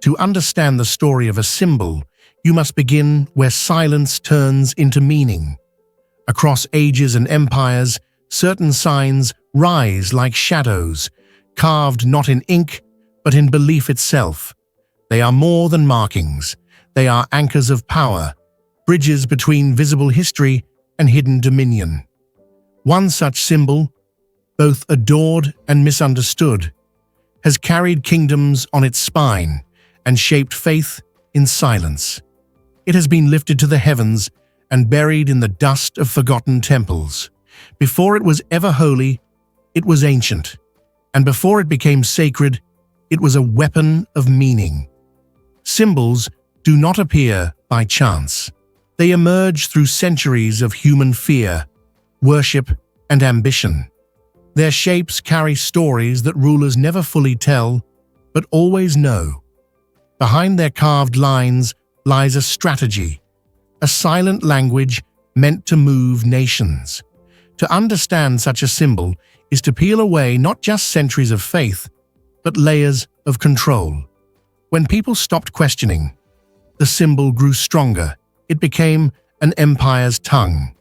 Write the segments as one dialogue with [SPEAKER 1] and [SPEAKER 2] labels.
[SPEAKER 1] To understand the story of a symbol, you must begin where silence turns into meaning. Across ages and empires, certain signs rise like shadows, carved not in ink, but in belief itself. They are more than markings. They are anchors of power, bridges between visible history and hidden dominion. One such symbol, both adored and misunderstood, has carried kingdoms on its spine and shaped faith in silence. It has been lifted to the heavens and buried in the dust of forgotten temples. Before it was ever holy, it was ancient, and before it became sacred, it was a weapon of meaning. Symbols do not appear by chance. They emerge through centuries of human fear, worship, and ambition. Their shapes carry stories that rulers never fully tell, but always know. Behind their carved lines lies a strategy, a silent language meant to move nations. To understand such a symbol is to peel away not just centuries of faith, but layers of control. When people stopped questioning, the symbol grew stronger. It became an empire's tongue.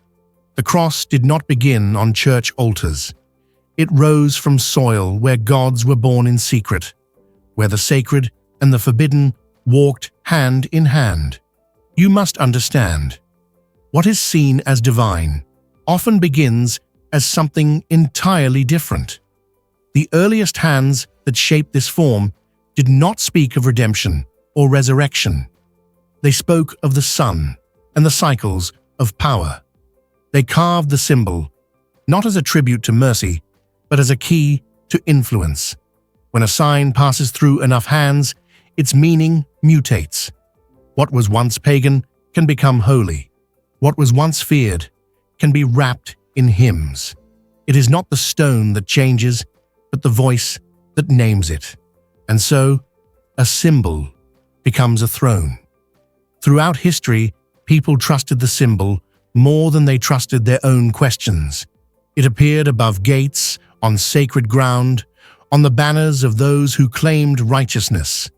[SPEAKER 1] The cross did not begin on church altars. It rose from soil where gods were born in secret, where the sacred and the forbidden walked hand in hand. You must understand, what is seen as divine often begins as something entirely different. The earliest hands that shaped this form did not speak of redemption or resurrection. They spoke of the sun and the cycles of power. They carved the symbol, not as a tribute to mercy, but as a key to influence. When a sign passes through enough hands, its meaning mutates. What was once pagan can become holy. What was once feared can be wrapped in hymns. It is not the stone that changes, but the voice that names it. And so, a symbol becomes a throne. Throughout history, people trusted the symbol more than they trusted their own questions. It appeared above gates, on sacred ground, on the banners of those who claimed righteousness.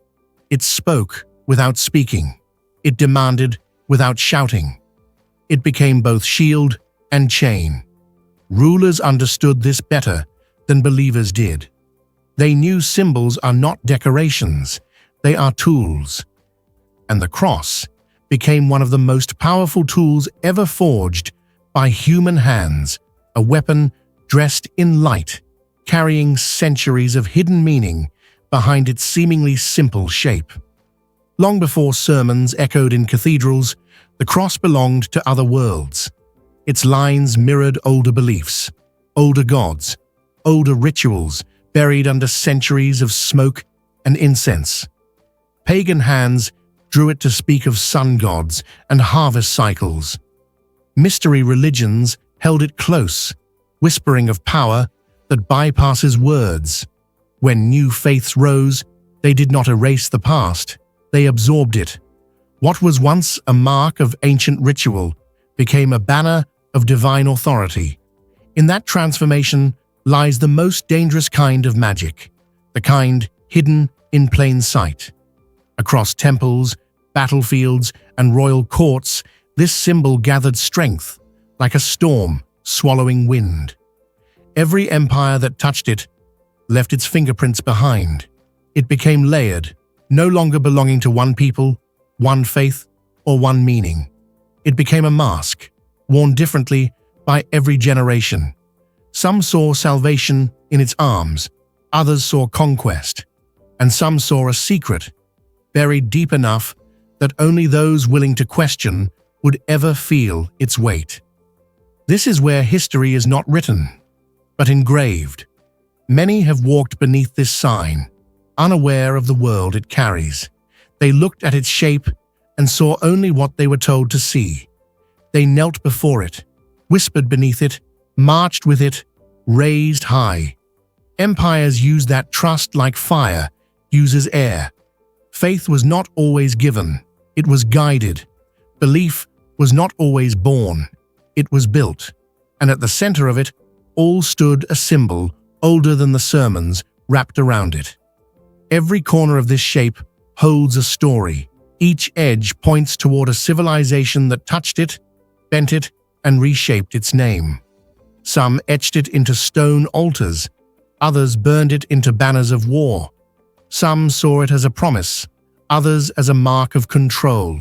[SPEAKER 1] It spoke without speaking. It demanded without shouting. It became both shield and chain. Rulers understood this better than believers did. They knew symbols are not decorations, they are tools. And the cross became one of the most powerful tools ever forged by human hands, a weapon dressed in light, carrying centuries of hidden meaning behind its seemingly simple shape. Long before sermons echoed in cathedrals, the cross belonged to other worlds. Its lines mirrored older beliefs, older gods, older rituals buried under centuries of smoke and incense. Pagan hands drew it to speak of sun gods and harvest cycles. Mystery religions held it close, whispering of power that bypasses words. When new faiths rose, they did not erase the past, they absorbed it. What was once a mark of ancient ritual became a banner of divine authority. In that transformation lies the most dangerous kind of magic, the kind hidden in plain sight. Across temples, battlefields, and royal courts, this symbol gathered strength, like a storm swallowing wind. Every empire that touched it left its fingerprints behind. It became layered, no longer belonging to one people, one faith, or one meaning. It became a mask, worn differently by every generation. Some saw salvation in its arms, others saw conquest, and some saw a secret, buried deep enough that only those willing to question would ever feel its weight. This is where history is not written, but engraved. Many have walked beneath this sign, unaware of the world it carries. They looked at its shape and saw only what they were told to see. They knelt before it, whispered beneath it, marched with it, raised high. Empires used that trust like fire uses air. Faith was not always given, it was guided. Belief was not always born, it was built. And at the center of it all stood a symbol older than the sermons wrapped around it. Every corner of this shape holds a story. Each edge points toward a civilization that touched it, bent it, and reshaped its name. Some etched it into stone altars, others burned it into banners of war. Some saw it as a promise, others as a mark of control.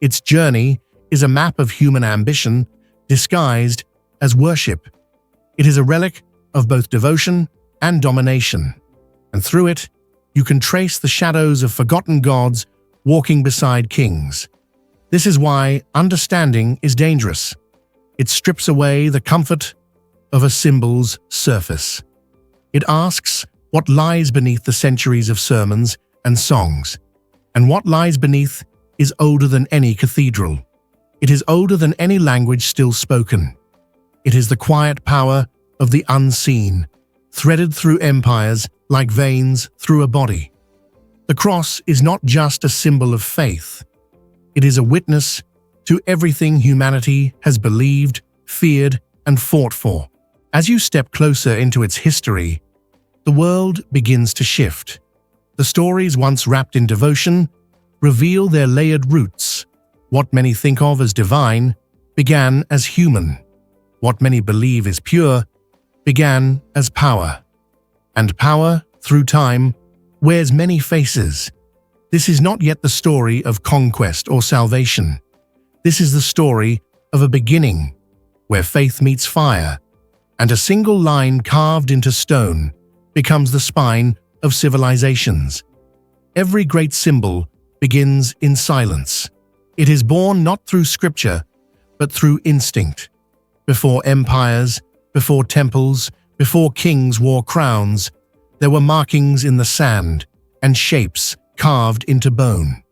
[SPEAKER 1] Its journey is a map of human ambition disguised as worship. It is a relic of both devotion and domination, and through it, you can trace the shadows of forgotten gods walking beside kings. This is why understanding is dangerous. It strips away the comfort of a symbol's surface. It asks what lies beneath the centuries of sermons and songs, and what lies beneath is older than any cathedral. It is older than any language still spoken. It is the quiet power of the unseen, threaded through empires like veins through a body. The cross is not just a symbol of faith. It is a witness to everything humanity has believed, feared, and fought for. As you step closer into its history, the world begins to shift. The stories once wrapped in devotion reveal their layered roots. What many think of as divine began as human. What many believe is pure began as power. And power, through time, wears many faces. This is not yet the story of conquest or salvation. This is the story of a beginning, where faith meets fire, and a single line carved into stone becomes the spine of civilizations. Every great symbol begins in silence. It is born not through scripture, but through instinct. Before empires, before temples, before kings wore crowns, there were markings in the sand and shapes carved into bone.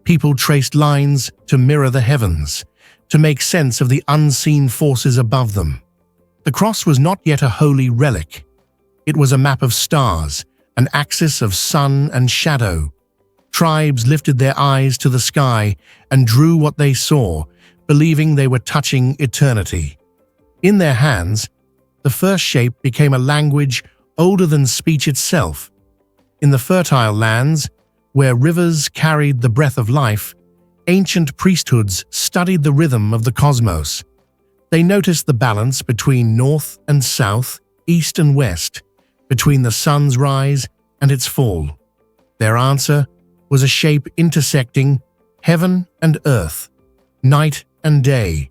[SPEAKER 1] People traced lines to mirror the heavens, to make sense of the unseen forces above them. The cross was not yet a holy relic. It was a map of stars, an axis of sun and shadow. Tribes lifted their eyes to the sky and drew what they saw, believing they were touching eternity. In their hands, the first shape became a language older than speech itself. In the fertile lands, where rivers carried the breath of life, ancient priesthoods studied the rhythm of the cosmos. They noticed the balance between north and south, east and west, between the sun's rise and its fall. Their answer was a shape intersecting heaven and earth, night and day.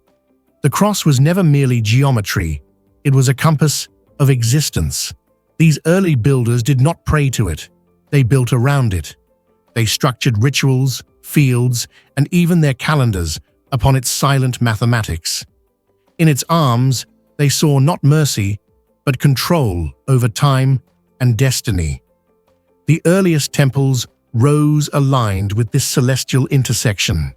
[SPEAKER 1] The cross was never merely geometry, it was a compass of existence. These early builders did not pray to it, they built around it. They structured rituals, fields, and even their calendars upon its silent mathematics. In its arms, they saw not mercy, but control over time and destiny. The earliest temples rose aligned with this celestial intersection.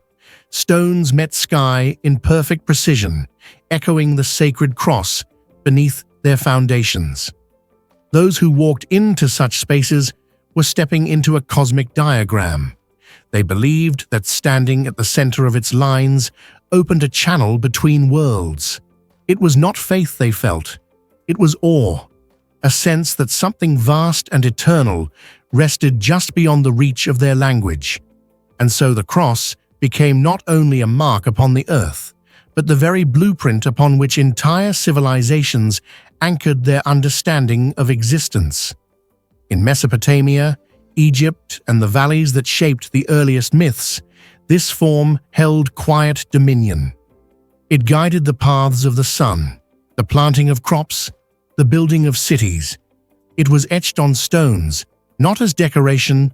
[SPEAKER 1] Stones met sky in perfect precision, echoing the sacred cross beneath their foundations. Those who walked into such spaces were stepping into a cosmic diagram. They believed that standing at the center of its lines opened a channel between worlds. It was not faith they felt, it was awe, a sense that something vast and eternal rested just beyond the reach of their language. And so the cross became not only a mark upon the earth, but the very blueprint upon which entire civilizations anchored their understanding of existence. In Mesopotamia, Egypt, and the valleys that shaped the earliest myths, this form held quiet dominion. It guided the paths of the sun, the planting of crops, the building of cities. It was etched on stones, not as decoration,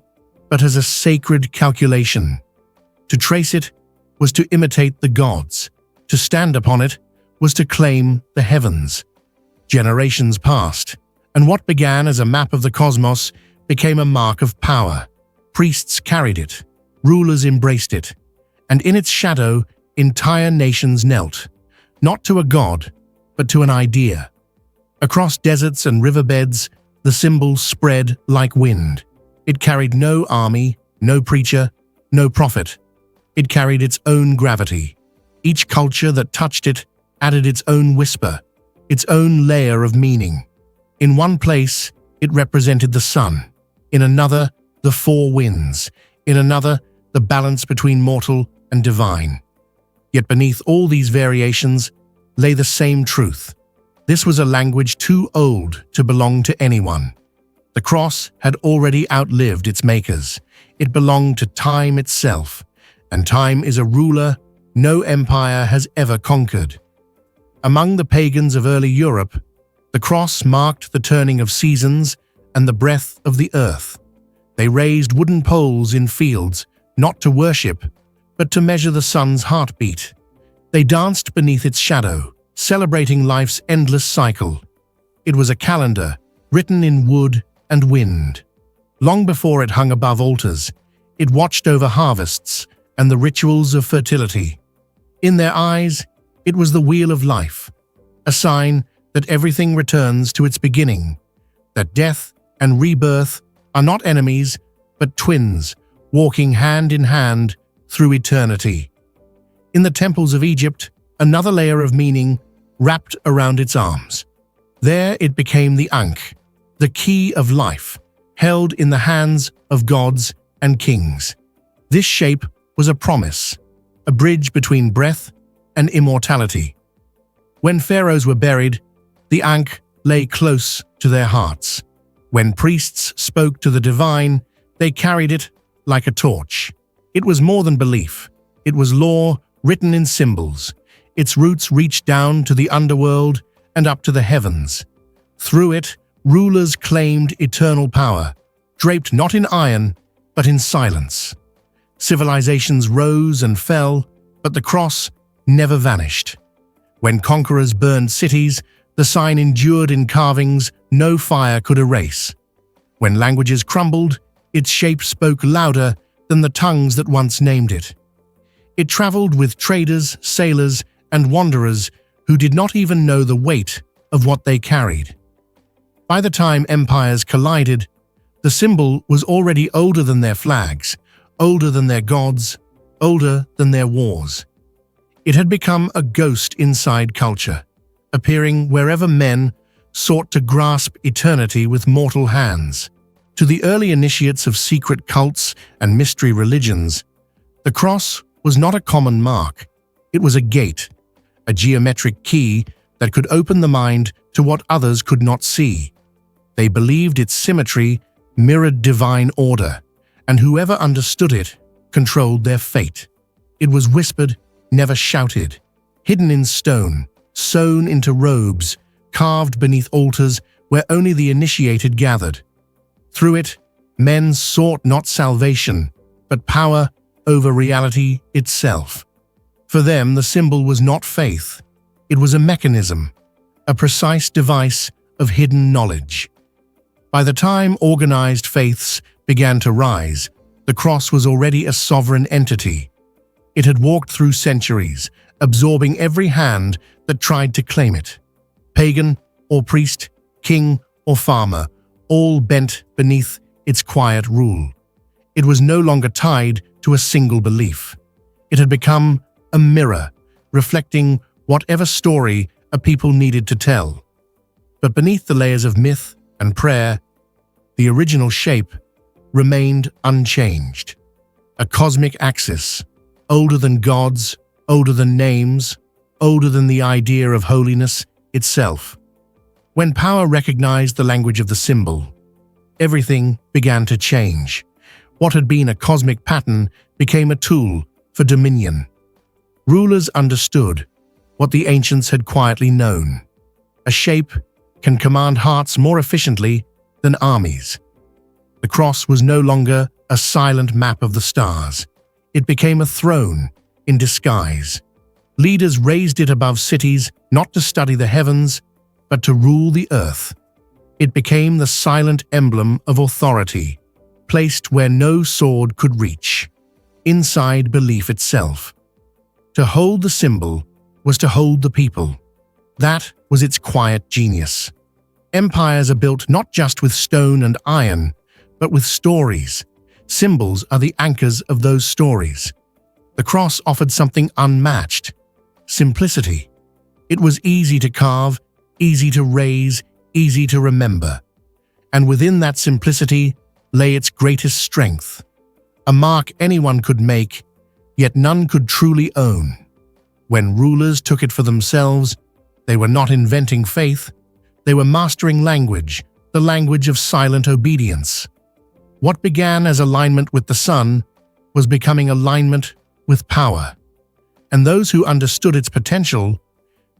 [SPEAKER 1] but as a sacred calculation. To trace it was to imitate the gods. To stand upon it was to claim the heavens. Generations passed, and what began as a map of the cosmos became a mark of power. Priests carried it, rulers embraced it, and in its shadow, entire nations knelt, not to a god, but to an idea. Across deserts and riverbeds, the symbol spread like wind. It carried no army, no preacher, no prophet. It carried its own gravity. Each culture that touched it added its own whisper, its own layer of meaning. In one place, it represented the sun. In another, the four winds. In another, the balance between mortal and divine. Yet beneath all these variations lay the same truth. This was a language too old to belong to anyone. The cross had already outlived its makers. It belonged to time itself, and time is a ruler no empire has ever conquered. Among the pagans of early Europe, the cross marked the turning of seasons and the breath of the earth. They raised wooden poles in fields, not to worship, but to measure the sun's heartbeat. They danced beneath its shadow, celebrating life's endless cycle. It was a calendar, written in wood and wind. Long before it hung above altars, it watched over harvests and the rituals of fertility. In their eyes, it was the wheel of life, a sign that everything returns to its beginning, that death and rebirth are not enemies, but twins, walking hand in hand through eternity. In the temples of Egypt, another layer of meaning wrapped around its arms. There it became the Ankh, the key of life, held in the hands of gods and kings. This shape was a promise, a bridge between breath and immortality. When pharaohs were buried, the Ankh lay close to their hearts. When priests spoke to the divine, they carried it like a torch. It was more than belief. It was law written in symbols. Its roots reached down to the underworld and up to the heavens. Through it, rulers claimed eternal power, draped not in iron, but in silence. Civilizations rose and fell, but the cross never vanished. When conquerors burned cities, the sign endured in carvings no fire could erase. When languages crumbled, its shape spoke louder than the tongues that once named it. It traveled with traders, sailors, and wanderers who did not even know the weight of what they carried. By the time empires collided, the symbol was already older than their flags, older than their gods, older than their wars. It had become a ghost inside culture, appearing wherever men sought to grasp eternity with mortal hands. To the early initiates of secret cults and mystery religions, the cross was not a common mark. It was a gate, a geometric key that could open the mind to what others could not see. They believed its symmetry mirrored divine order, and whoever understood it controlled their fate. It was whispered, never shouted, hidden in stone, sewn into robes, carved beneath altars where only the initiated gathered. Through it, men sought not salvation, but power over reality itself. For them, the symbol was not faith. It was a mechanism, a precise device of hidden knowledge. By the time organized faiths began to rise, the cross was already a sovereign entity. It had walked through centuries, absorbing every hand that tried to claim it. Pagan or priest, king or farmer, all bent beneath its quiet rule. It was no longer tied to a single belief. It had become a mirror, reflecting whatever story a people needed to tell. But beneath the layers of myth and prayer, the original shape remained unchanged. A cosmic axis, older than gods, older than names, older than the idea of holiness itself. When power recognized the language of the symbol, everything began to change. What had been a cosmic pattern became a tool for dominion. Rulers understood what the ancients had quietly known. A shape can command hearts more efficiently than armies. The cross was no longer a silent map of the stars. It became a throne in disguise. Leaders raised it above cities, not to study the heavens, but to rule the earth. It became the silent emblem of authority, placed where no sword could reach, inside belief itself. To hold the symbol was to hold the people. That was its quiet genius. Empires are built not just with stone and iron, but with stories. Symbols are the anchors of those stories. The cross offered something unmatched: simplicity. It was easy to carve, easy to raise, easy to remember. And within that simplicity lay its greatest strength. a mark anyone could make, yet none could truly own. When rulers took it for themselves, they were not inventing faith, they were mastering language, the language of silent obedience. What began as alignment with the sun was becoming alignment with power, and those who understood its potential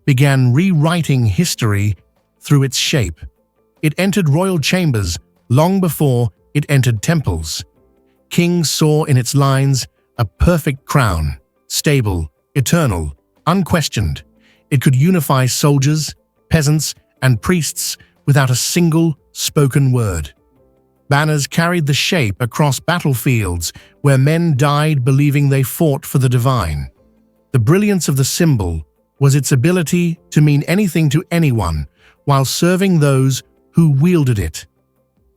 [SPEAKER 1] began rewriting history through its shape. It entered royal chambers long before it entered temples. Kings saw in its lines a perfect crown, stable, eternal, unquestioned. It could unify soldiers, peasants, and priests without a single spoken word. Banners carried the shape across battlefields where men died believing they fought for the divine. The brilliance of the symbol was its ability to mean anything to anyone while serving those who wielded it.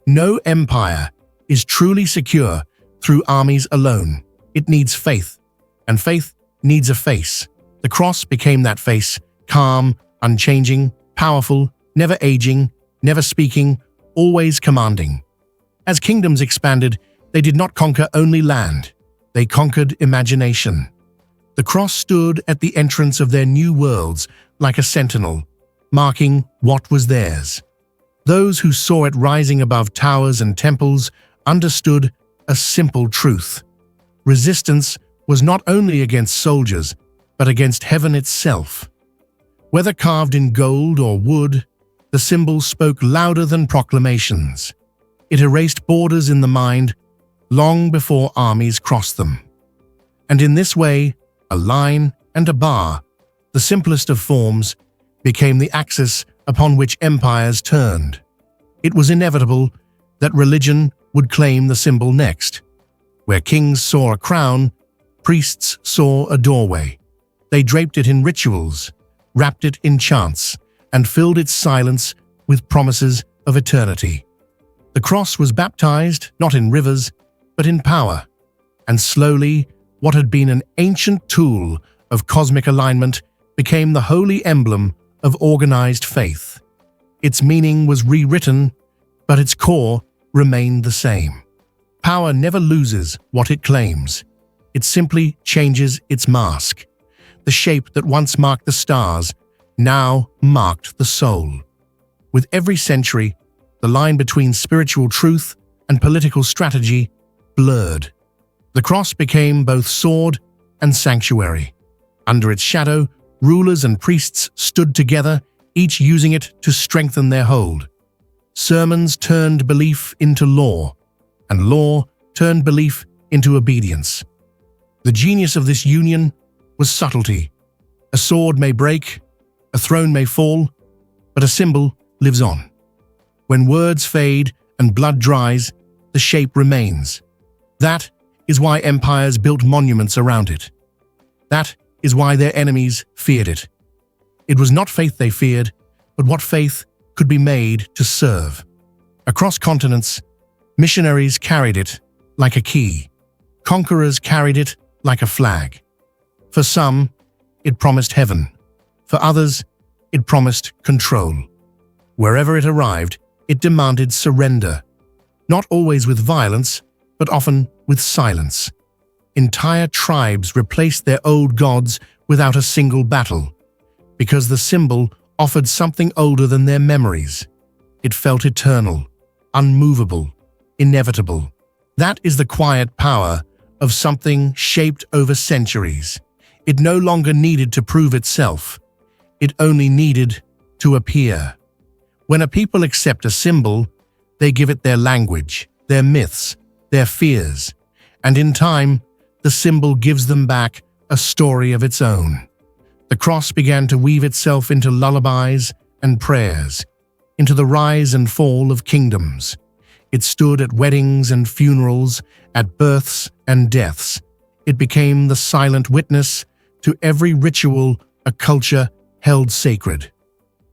[SPEAKER 1] No empire is truly secure through armies alone. It needs faith, and faith needs a face. The cross became that face, calm, unchanging, powerful, never aging, never speaking, always commanding. As kingdoms expanded, they did not conquer only land. They conquered imagination. The cross stood at the entrance of their new worlds like a sentinel, marking what was theirs. Those who saw it rising above towers and temples understood a simple truth. Resistance was not only against soldiers, but against heaven itself. Whether carved in gold or wood, the symbol spoke louder than proclamations. It erased borders in the mind long before armies crossed them. And in this way, a line and a bar, the simplest of forms, became the axis upon which empires turned. It was inevitable that religion would claim the symbol next. Where kings saw a crown, priests saw a doorway. They draped it in rituals, wrapped it in chants, and filled its silence with promises of eternity. The cross was baptized not in rivers, but in power, and slowly what had been an ancient tool of cosmic alignment became the holy emblem of organized faith. Its meaning was rewritten, but its core remained the same. Power never loses what it claims. It simply changes its mask. The shape that once marked the stars now marked the soul. With every century, the line between spiritual truth and political strategy blurred. The cross became both sword and sanctuary. Under its shadow, rulers and priests stood together, each using it to strengthen their hold. Sermons turned belief into law, and law turned belief into obedience. The genius of this union was subtlety. A sword may break, a throne may fall, but a symbol lives on. When words fade and blood dries, the shape remains. That is why empires built monuments around it. That is why their enemies feared it. It was not faith they feared, but what faith could be made to serve. Across continents, missionaries carried it like a key. Conquerors carried it like a flag. For some, it promised heaven. For others, it promised control. Wherever it arrived, it demanded surrender. Not always with violence, but often with silence. Entire tribes replaced their old gods without a single battle, because the symbol offered something older than their memories. It felt eternal, unmovable, inevitable. That is the quiet power of something shaped over centuries. It no longer needed to prove itself. It only needed to appear. When a people accept a symbol, they give it their language, their myths, their fears, and in time, the symbol gives them back a story of its own. The cross began to weave itself into lullabies and prayers, into the rise and fall of kingdoms. It stood at weddings and funerals, at births and deaths. It became the silent witness to every ritual a culture held sacred.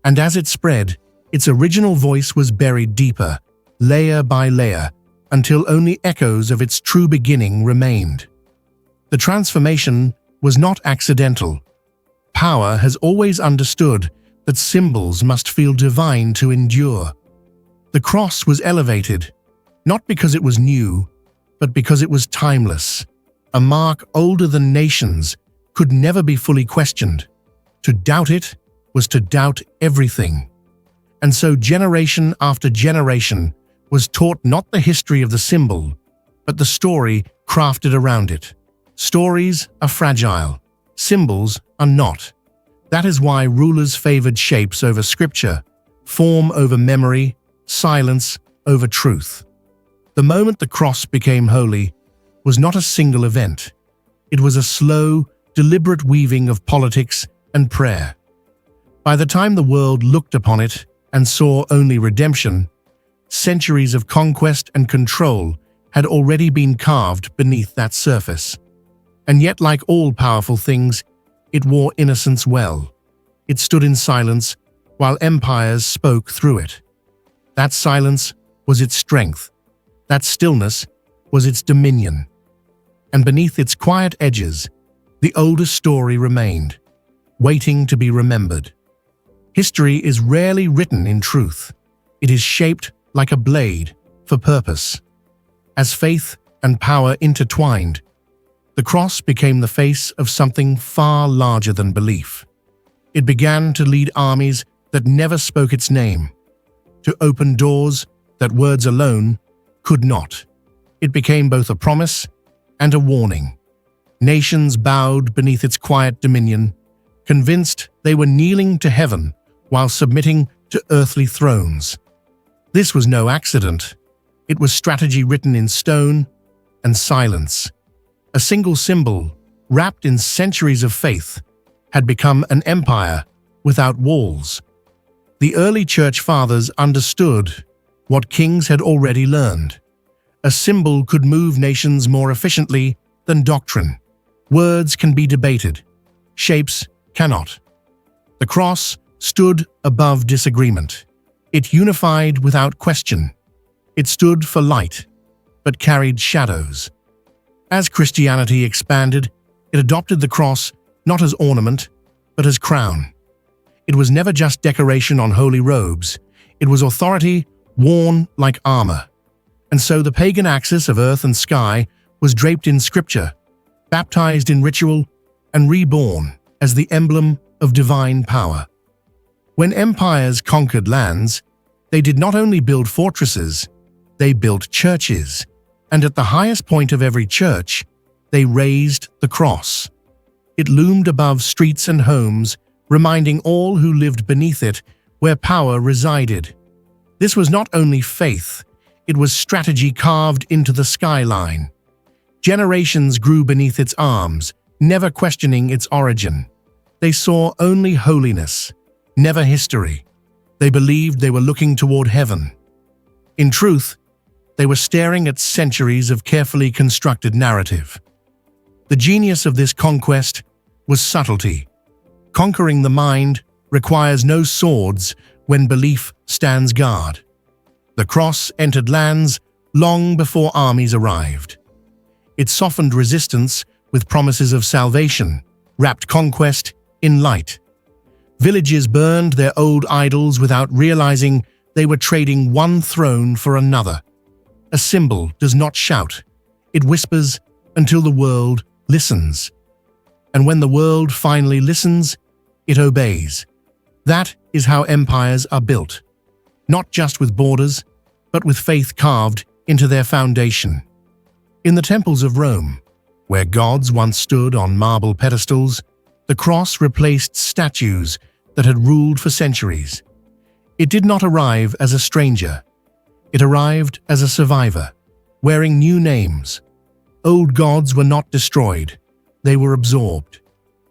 [SPEAKER 1] And as it spread, its original voice was buried deeper, layer by layer, until only echoes of its true beginning remained. The transformation was not accidental. Power has always understood that symbols must feel divine to endure. The cross was elevated, not because it was new, but because it was timeless. A mark older than nations could never be fully questioned. To doubt it was to doubt everything. And so generation after generation was taught not the history of the symbol, but the story crafted around it. Stories are fragile. Symbols are not. That is why rulers favored shapes over scripture, form over memory, silence over truth. The moment the cross became holy was not a single event. It was a slow, deliberate weaving of politics and prayer. By the time the world looked upon it and saw only redemption, centuries of conquest and control had already been carved beneath that surface. And yet, like all powerful things, it wore innocence well. It stood in silence while empires spoke through it. That silence was its strength. That stillness was its dominion. And beneath its quiet edges, the oldest story remained, waiting to be remembered. History is rarely written in truth. It is shaped like a blade for purpose. As faith and power intertwined, the cross became the face of something far larger than belief. It began to lead armies that never spoke its name, to open doors that words alone could not. It became both a promise and a warning. Nations bowed beneath its quiet dominion, convinced they were kneeling to heaven while submitting to earthly thrones. This was no accident. It was strategy written in stone and silence. A single symbol, wrapped in centuries of faith, had become an empire without walls. The early church fathers understood what kings had already learned. A symbol could move nations more efficiently than doctrine. Words can be debated. Shapes cannot. The cross stood above disagreement. It unified without question. It stood for light, but carried shadows. As Christianity expanded, it adopted the cross not as ornament, but as crown. It was never just decoration on holy robes. It was authority worn like armor. And so the pagan axis of earth and sky was draped in scripture, baptized in ritual, and reborn as the emblem of divine power. When empires conquered lands, they did not only build fortresses, they built churches, and at the highest point of every church, they raised the cross. It loomed above streets and homes, reminding all who lived beneath it where power resided. This was not only faith, it was strategy carved into the skyline. Generations grew beneath its arms, never questioning its origin. They saw only holiness, never history. They believed they were looking toward heaven. In truth, they were staring at centuries of carefully constructed narrative. The genius of this conquest was subtlety. Conquering the mind requires no swords when belief stands guard. The cross entered lands long before armies arrived. It softened resistance with promises of salvation, wrapped conquest in light. Villages burned their old idols without realizing they were trading one throne for another. A symbol does not shout. It whispers until the world listens. And when the world finally listens, it obeys. That is how empires are built. Not just with borders, but with faith carved into their foundation. In the temples of Rome, where gods once stood on marble pedestals, the cross replaced statues that had ruled for centuries. It did not arrive as a stranger. It arrived as a survivor, wearing new names. Old gods were not destroyed. They were absorbed.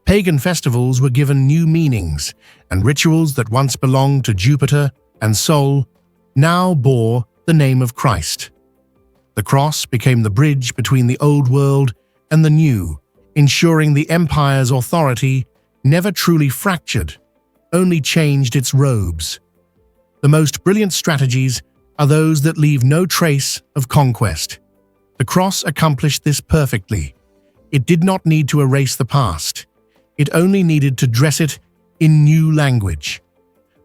[SPEAKER 1] Pagan festivals were given new meanings, and rituals that once belonged to Jupiter and Sol now bore the name of Christ. The cross became the bridge between the old world and the new, ensuring the empire's authority never truly fractured, only changed its robes. The most brilliant strategies are those that leave no trace of conquest. The cross accomplished this perfectly. It did not need to erase the past. It only needed to dress it in new language.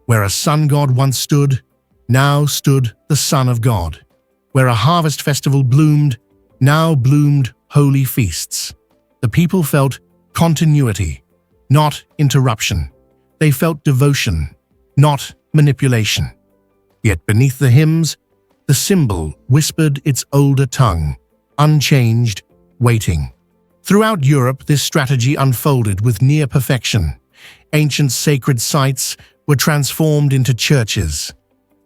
[SPEAKER 1] Where a sun god once stood, now stood the Son of God. Where a harvest festival bloomed, now bloomed holy feasts. The people felt continuity, not interruption. They felt devotion, not manipulation. Yet beneath the hymns, the symbol whispered its older tongue, unchanged, waiting. Throughout Europe, this strategy unfolded with near perfection. Ancient sacred sites were transformed into churches.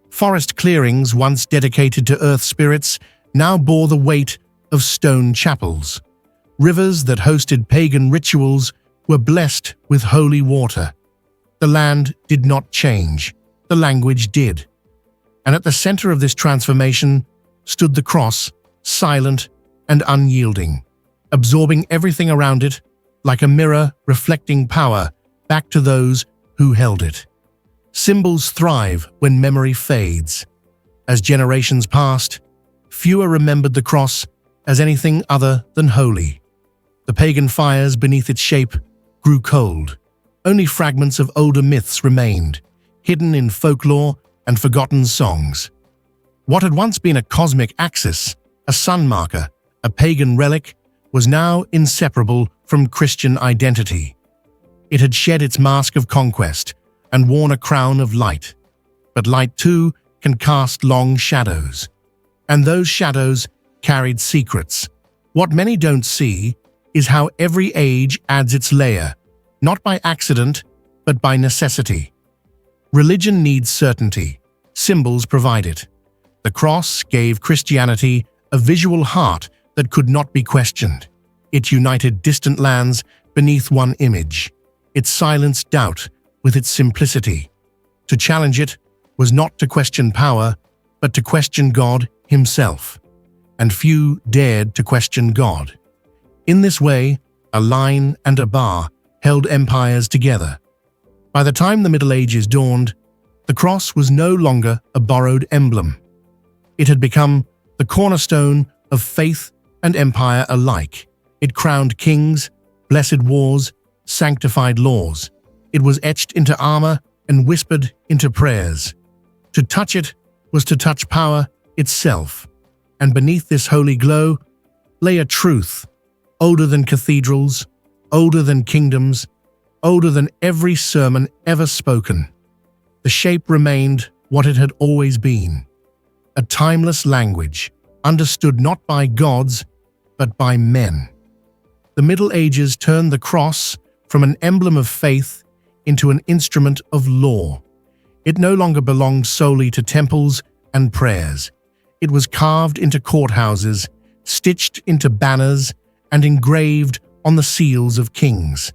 [SPEAKER 1] Forest clearings, once dedicated to earth spirits, now bore the weight of stone chapels. Rivers that hosted pagan rituals were blessed with holy water. The land did not change, the language did. And at the center of this transformation stood the cross, silent and unyielding, absorbing everything around it like a mirror reflecting power back to those who held it. Symbols thrive when memory fades. As generations passed, fewer remembered the cross as anything other than holy. The pagan fires beneath its shape grew cold. Only fragments of older myths remained, hidden in folklore and forgotten songs. What had once been a cosmic axis, a sun marker, a pagan relic, was now inseparable from Christian identity. It had shed its mask of conquest and worn a crown of light. But light, too, can cast long shadows. And those shadows carried secrets. What many don't see is how every age adds its layer, not by accident, but by necessity. Religion needs certainty. Symbols provide it. The cross gave Christianity a visual heart that could not be questioned. It united distant lands beneath one image. It silenced doubt with its simplicity. To challenge it was not to question power, but to question God himself. And few dared to question God. In this way, a line and a bar held empires together. By the time the Middle Ages dawned, the cross was no longer a borrowed emblem. It had become the cornerstone of faith and empire alike. It crowned kings, blessed wars, sanctified laws. It was etched into armor and whispered into prayers. To touch it was to touch power itself. And beneath this holy glow lay a truth, older than cathedrals, older than kingdoms, older than every sermon ever spoken. The shape remained what it had always been, a timeless language, understood not by gods, but by men. The Middle Ages turned the cross from an emblem of faith into an instrument of law. It no longer belonged solely to temples and prayers. It was carved into courthouses, stitched into banners, and engraved on the seals of kings.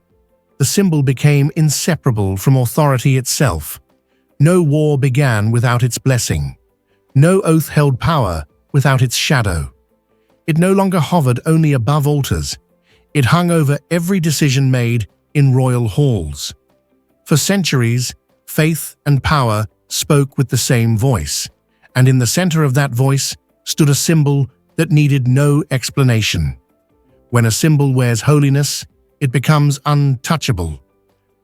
[SPEAKER 1] The symbol became inseparable from authority itself. No war began without its blessing. No oath held power without its shadow. It no longer hovered only above altars. It hung over every decision made in royal halls. For centuries, faith and power spoke with the same voice, and in the center of that voice stood a symbol that needed no explanation. When a symbol wears holiness, it becomes untouchable.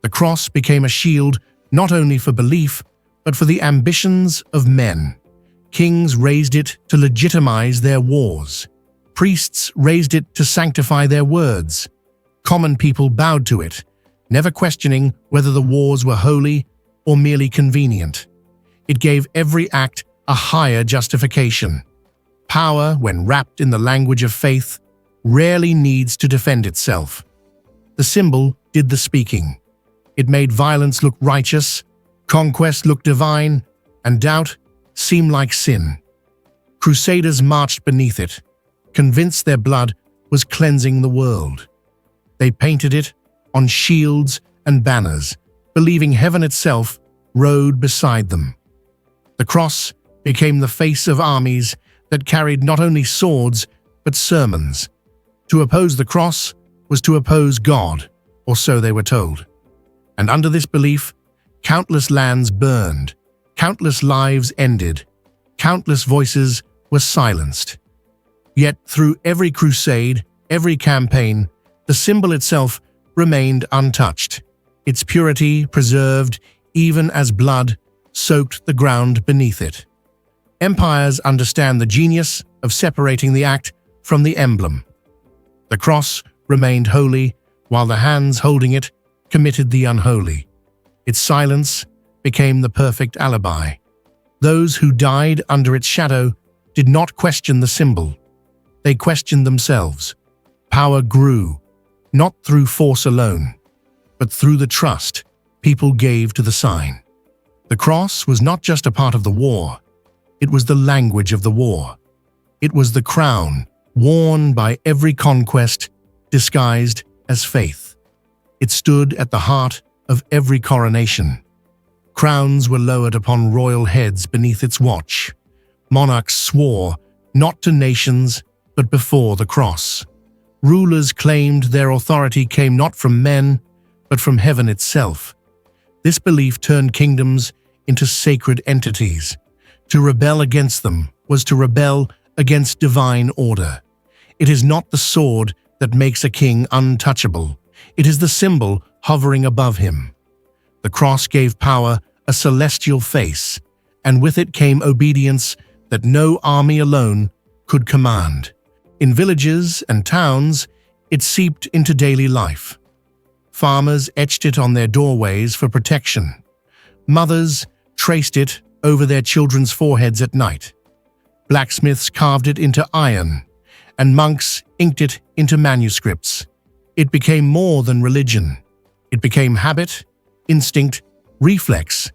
[SPEAKER 1] The cross became a shield not only for belief, but for the ambitions of men. Kings raised it to legitimize their wars. Priests raised it to sanctify their words. Common people bowed to it, never questioning whether the wars were holy or merely convenient. It gave every act a higher justification. Power, when wrapped in the language of faith, rarely needs to defend itself. The symbol did the speaking. It made violence look righteous, conquest look divine, and doubt seem like sin. Crusaders marched beneath it, convinced their blood was cleansing the world. They painted it on shields and banners, believing heaven itself rode beside them. The cross became the face of armies that carried not only swords, but sermons. To oppose the cross was to oppose God, or so they were told. And under this belief, countless lands burned, countless lives ended, countless voices were silenced. Yet through every crusade, every campaign, the symbol itself remained untouched, its purity preserved even as blood soaked the ground beneath it. Empires understand the genius of separating the act from the emblem. The cross remained holy, while the hands holding it committed the unholy. Its silence became the perfect alibi. Those who died under its shadow did not question the symbol. They questioned themselves. Power grew, not through force alone, but through the trust people gave to the sign. The cross was not just a part of the war. It was the language of the war. It was the crown worn by every conquest, disguised as faith. It stood at the heart of every coronation. Crowns were lowered upon royal heads beneath its watch. Monarchs swore not to nations, but before the cross. Rulers claimed their authority came not from men, but from heaven itself. This belief turned kingdoms into sacred entities. To rebel against them was to rebel against divine order. It is not the sword that makes a king untouchable. It is the symbol hovering above him. The cross gave power a celestial face, and with it came obedience that no army alone could command. In villages and towns, it seeped into daily life. Farmers etched it on their doorways for protection. Mothers traced it over their children's foreheads at night. Blacksmiths carved it into iron, and monks inked it into manuscripts. It became more than religion. It became habit, instinct, reflex.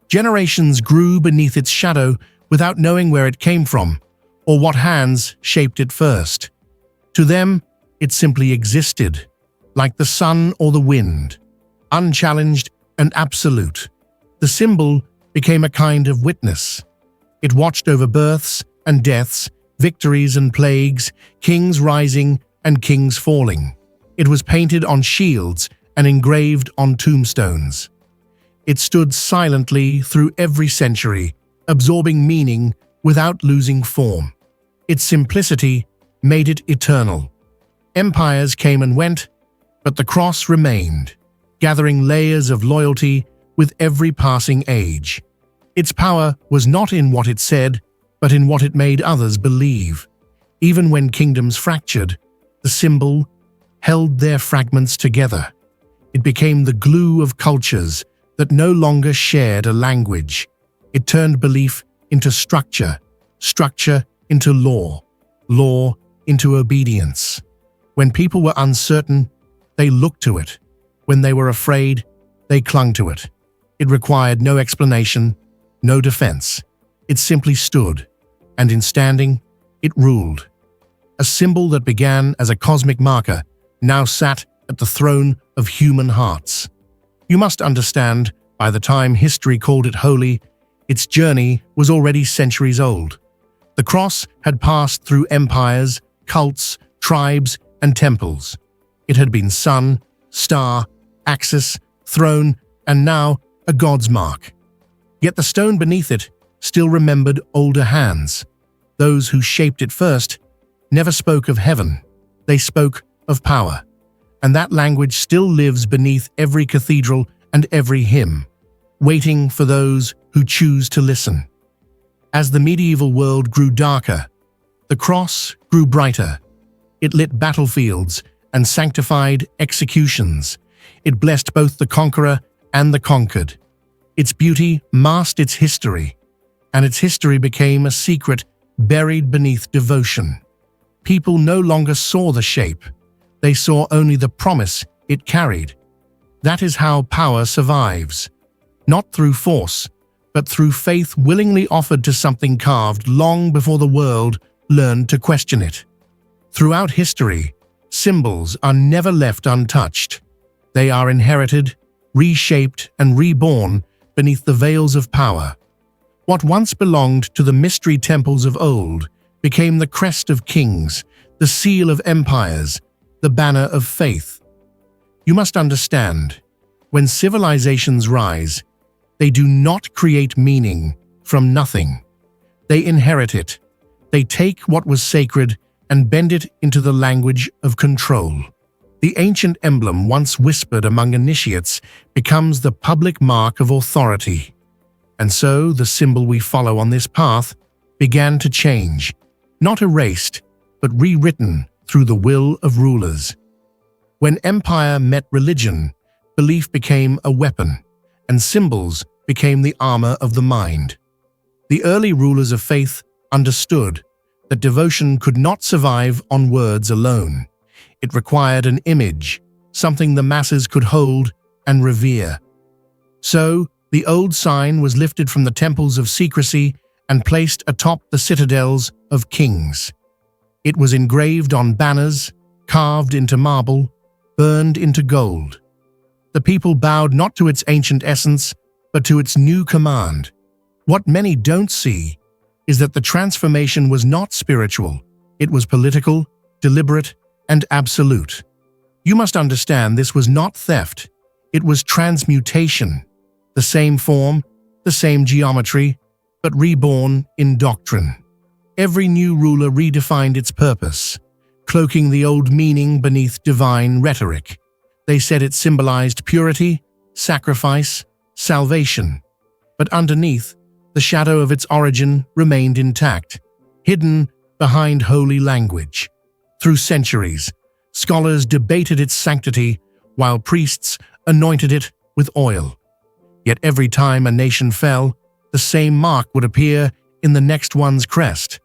[SPEAKER 1] Generations grew beneath its shadow without knowing where it came from or what hands shaped it first. To them, it simply existed, like the sun or the wind, unchallenged and absolute. The symbol became a kind of witness. It watched over births and deaths, victories and plagues, kings rising and kings falling. It was painted on shields and engraved on tombstones. It stood silently through every century, absorbing meaning without losing form. Its simplicity made it eternal. Empires came and went, but the cross remained, gathering layers of loyalty with every passing age. Its power was not in what it said, but in what it made others believe. Even when kingdoms fractured, the symbol held their fragments together. It became the glue of cultures that no longer shared a language. It turned belief into structure, structure into law, law into obedience. When people were uncertain, they looked to it. When they were afraid, they clung to it. It required no explanation, no defense. It simply stood, and in standing, it ruled. A symbol that began as a cosmic marker now sat at the throne of human hearts. You must understand, by the time history called it holy, its journey was already centuries old. The cross had passed through empires, cults, tribes, and temples. It had been sun, star, axis, throne, and now a god's mark. Yet the stone beneath it still remembered older hands. Those who shaped it first never spoke of heaven. They spoke of power. And that language still lives beneath every cathedral and every hymn, waiting for those who choose to listen. As the medieval world grew darker, the cross grew brighter. It lit battlefields and sanctified executions. It blessed both the conqueror and the conquered. Its beauty masked its history, and its history became a secret buried beneath devotion. People no longer saw the shape. They saw only the promise it carried. That is how power survives, not through force, but through faith willingly offered to something carved long before the world learned to question it. Throughout history, symbols are never left untouched. They are inherited, reshaped, and reborn beneath the veils of power. What once belonged to the mystery temples of old became the crest of kings, the seal of empires, the banner of faith. You must understand, when civilizations rise, they do not create meaning from nothing. They inherit it. They take what was sacred and bend it into the language of control. The ancient emblem once whispered among initiates becomes the public mark of authority. And so the symbol we follow on this path began to change, not erased, but rewritten through the will of rulers. When empire met religion, belief became a weapon, and symbols became the armor of the mind. The early rulers of faith understood that devotion could not survive on words alone. It required an image, something the masses could hold and revere. So, the old sign was lifted from the temples of secrecy and placed atop the citadels of kings. It was engraved on banners, carved into marble, burned into gold. The people bowed not to its ancient essence, but to its new command. What many don't see is that the transformation was not spiritual. It was political, deliberate, and absolute. You must understand this was not theft. It was transmutation. The same form, the same geometry, but reborn in doctrine. Every new ruler redefined its purpose, cloaking the old meaning beneath divine rhetoric. They said it symbolized purity, sacrifice, salvation. But underneath, the shadow of its origin remained intact, hidden behind holy language. Through centuries, scholars debated its sanctity while priests anointed it with oil. Yet every time a nation fell, the same mark would appear in the next one's crest.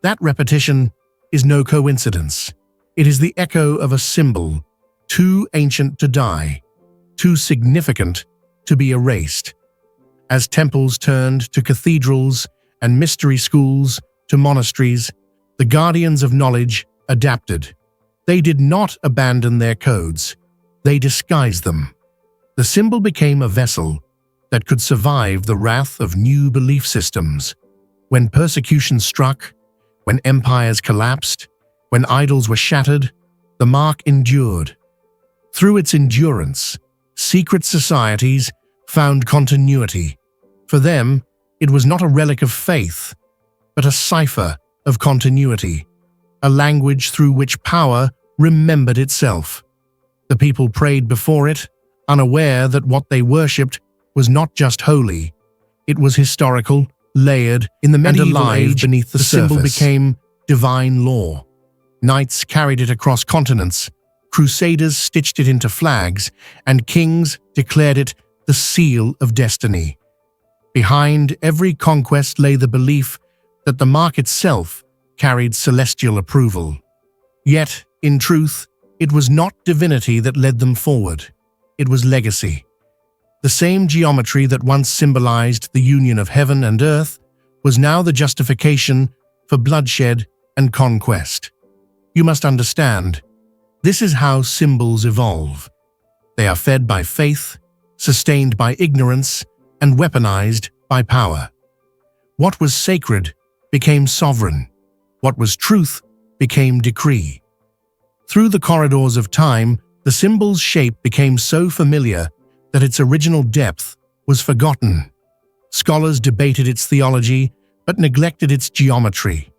[SPEAKER 1] That repetition is no coincidence. It is the echo of a symbol, too ancient to die, too significant to be erased. As temples turned to cathedrals and mystery schools to monasteries, the guardians of knowledge adapted. They did not abandon their codes. They disguised them. The symbol became a vessel that could survive the wrath of new belief systems. When persecution struck, when empires collapsed, when idols were shattered, the mark endured. Through its endurance, secret societies found continuity. For them, it was not a relic of faith, but a cipher of continuity, a language through which power remembered itself. The people prayed before it, unaware that what they worshipped was not just holy, it was historical, layered in the medieval age beneath the surface. Symbol became divine law. Knights carried it across continents, crusaders stitched it into flags, and kings declared it the seal of destiny. Behind every conquest lay the belief that the mark itself carried celestial approval. Yet, in truth, it was not divinity that led them forward. It was legacy. The same geometry that once symbolized the union of heaven and earth was now the justification for bloodshed and conquest. You must understand, this is how symbols evolve. They are fed by faith, sustained by ignorance, and weaponized by power. What was sacred became sovereign. What was truth became decree. Through the corridors of time, the symbol's shape became so familiar that its original depth was forgotten. Scholars debated its theology, but neglected its geometry.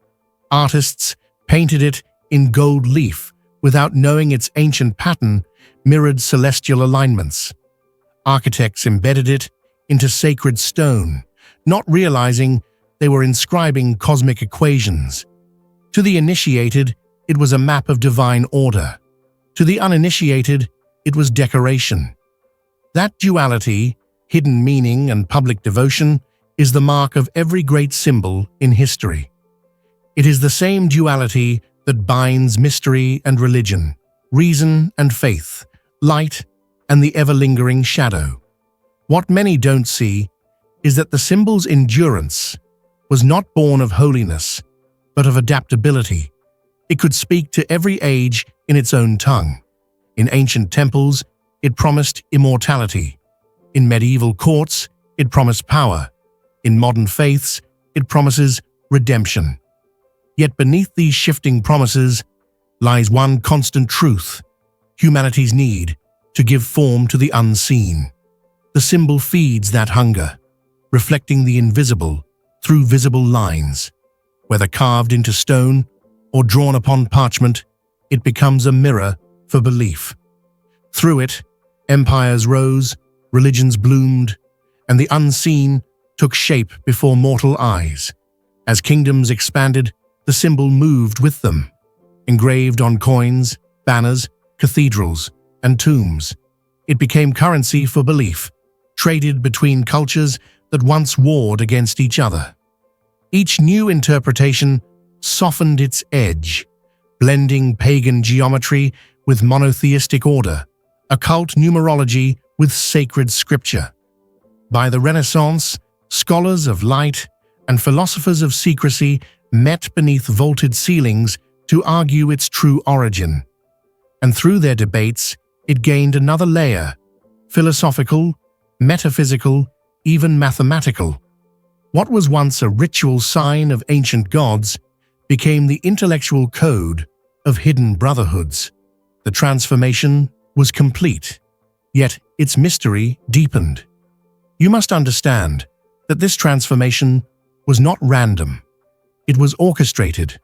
[SPEAKER 1] Artists painted it in gold leaf without knowing its ancient pattern mirrored celestial alignments. Architects embedded it into sacred stone, not realizing they were inscribing cosmic equations. To the initiated, it was a map of divine order. To the uninitiated, it was decoration. That duality, hidden meaning and public devotion, is the mark of every great symbol in history. It is the same duality that binds mystery and religion, reason and faith, light and the ever-lingering shadow. What many don't see is that the symbol's endurance was not born of holiness, but of adaptability. It could speak to every age in its own tongue. In ancient temples, it promised immortality. In medieval courts, it promised power. In modern faiths, it promises redemption. Yet beneath these shifting promises lies one constant truth: humanity's need to give form to the unseen. The symbol feeds that hunger, reflecting the invisible through visible lines. Whether carved into stone or drawn upon parchment, it becomes a mirror for belief. Through it, empires rose, religions bloomed, and the unseen took shape before mortal eyes. As kingdoms expanded, the symbol moved with them. engraved on coins, banners, cathedrals, and tombs. It became currency for belief, traded between cultures that once warred against each other. Each new interpretation softened its edge, blending pagan geometry with monotheistic order, occult numerology with sacred scripture. By the Renaissance, scholars of light and philosophers of secrecy met beneath vaulted ceilings to argue its true origin. And through their debates, it gained another layer: philosophical, metaphysical, even mathematical. What was once a ritual sign of ancient gods became the intellectual code of hidden brotherhoods. The transformation was complete, yet its mystery deepened. You must understand that this transformation was not random. It was orchestrated.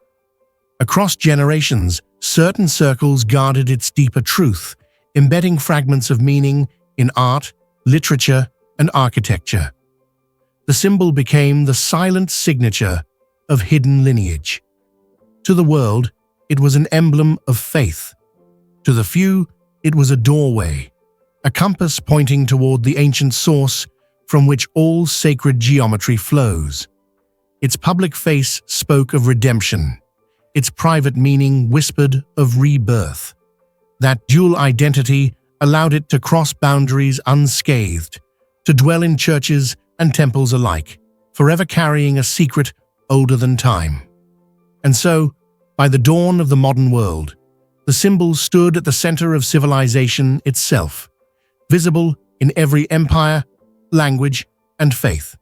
[SPEAKER 1] Across generations, certain circles guarded its deeper truth, embedding fragments of meaning in art, literature, and architecture. The symbol became the silent signature of hidden lineage. To the world, it was an emblem of faith. To the few, it was a doorway, a compass pointing toward the ancient source from which all sacred geometry flows. Its public face spoke of redemption. Its private meaning whispered of rebirth. That dual identity allowed it to cross boundaries unscathed, to dwell in churches and temples alike, forever carrying a secret older than time. And so, by the dawn of the modern world, the symbol stood at the center of civilization itself, visible in every empire, language, and faith.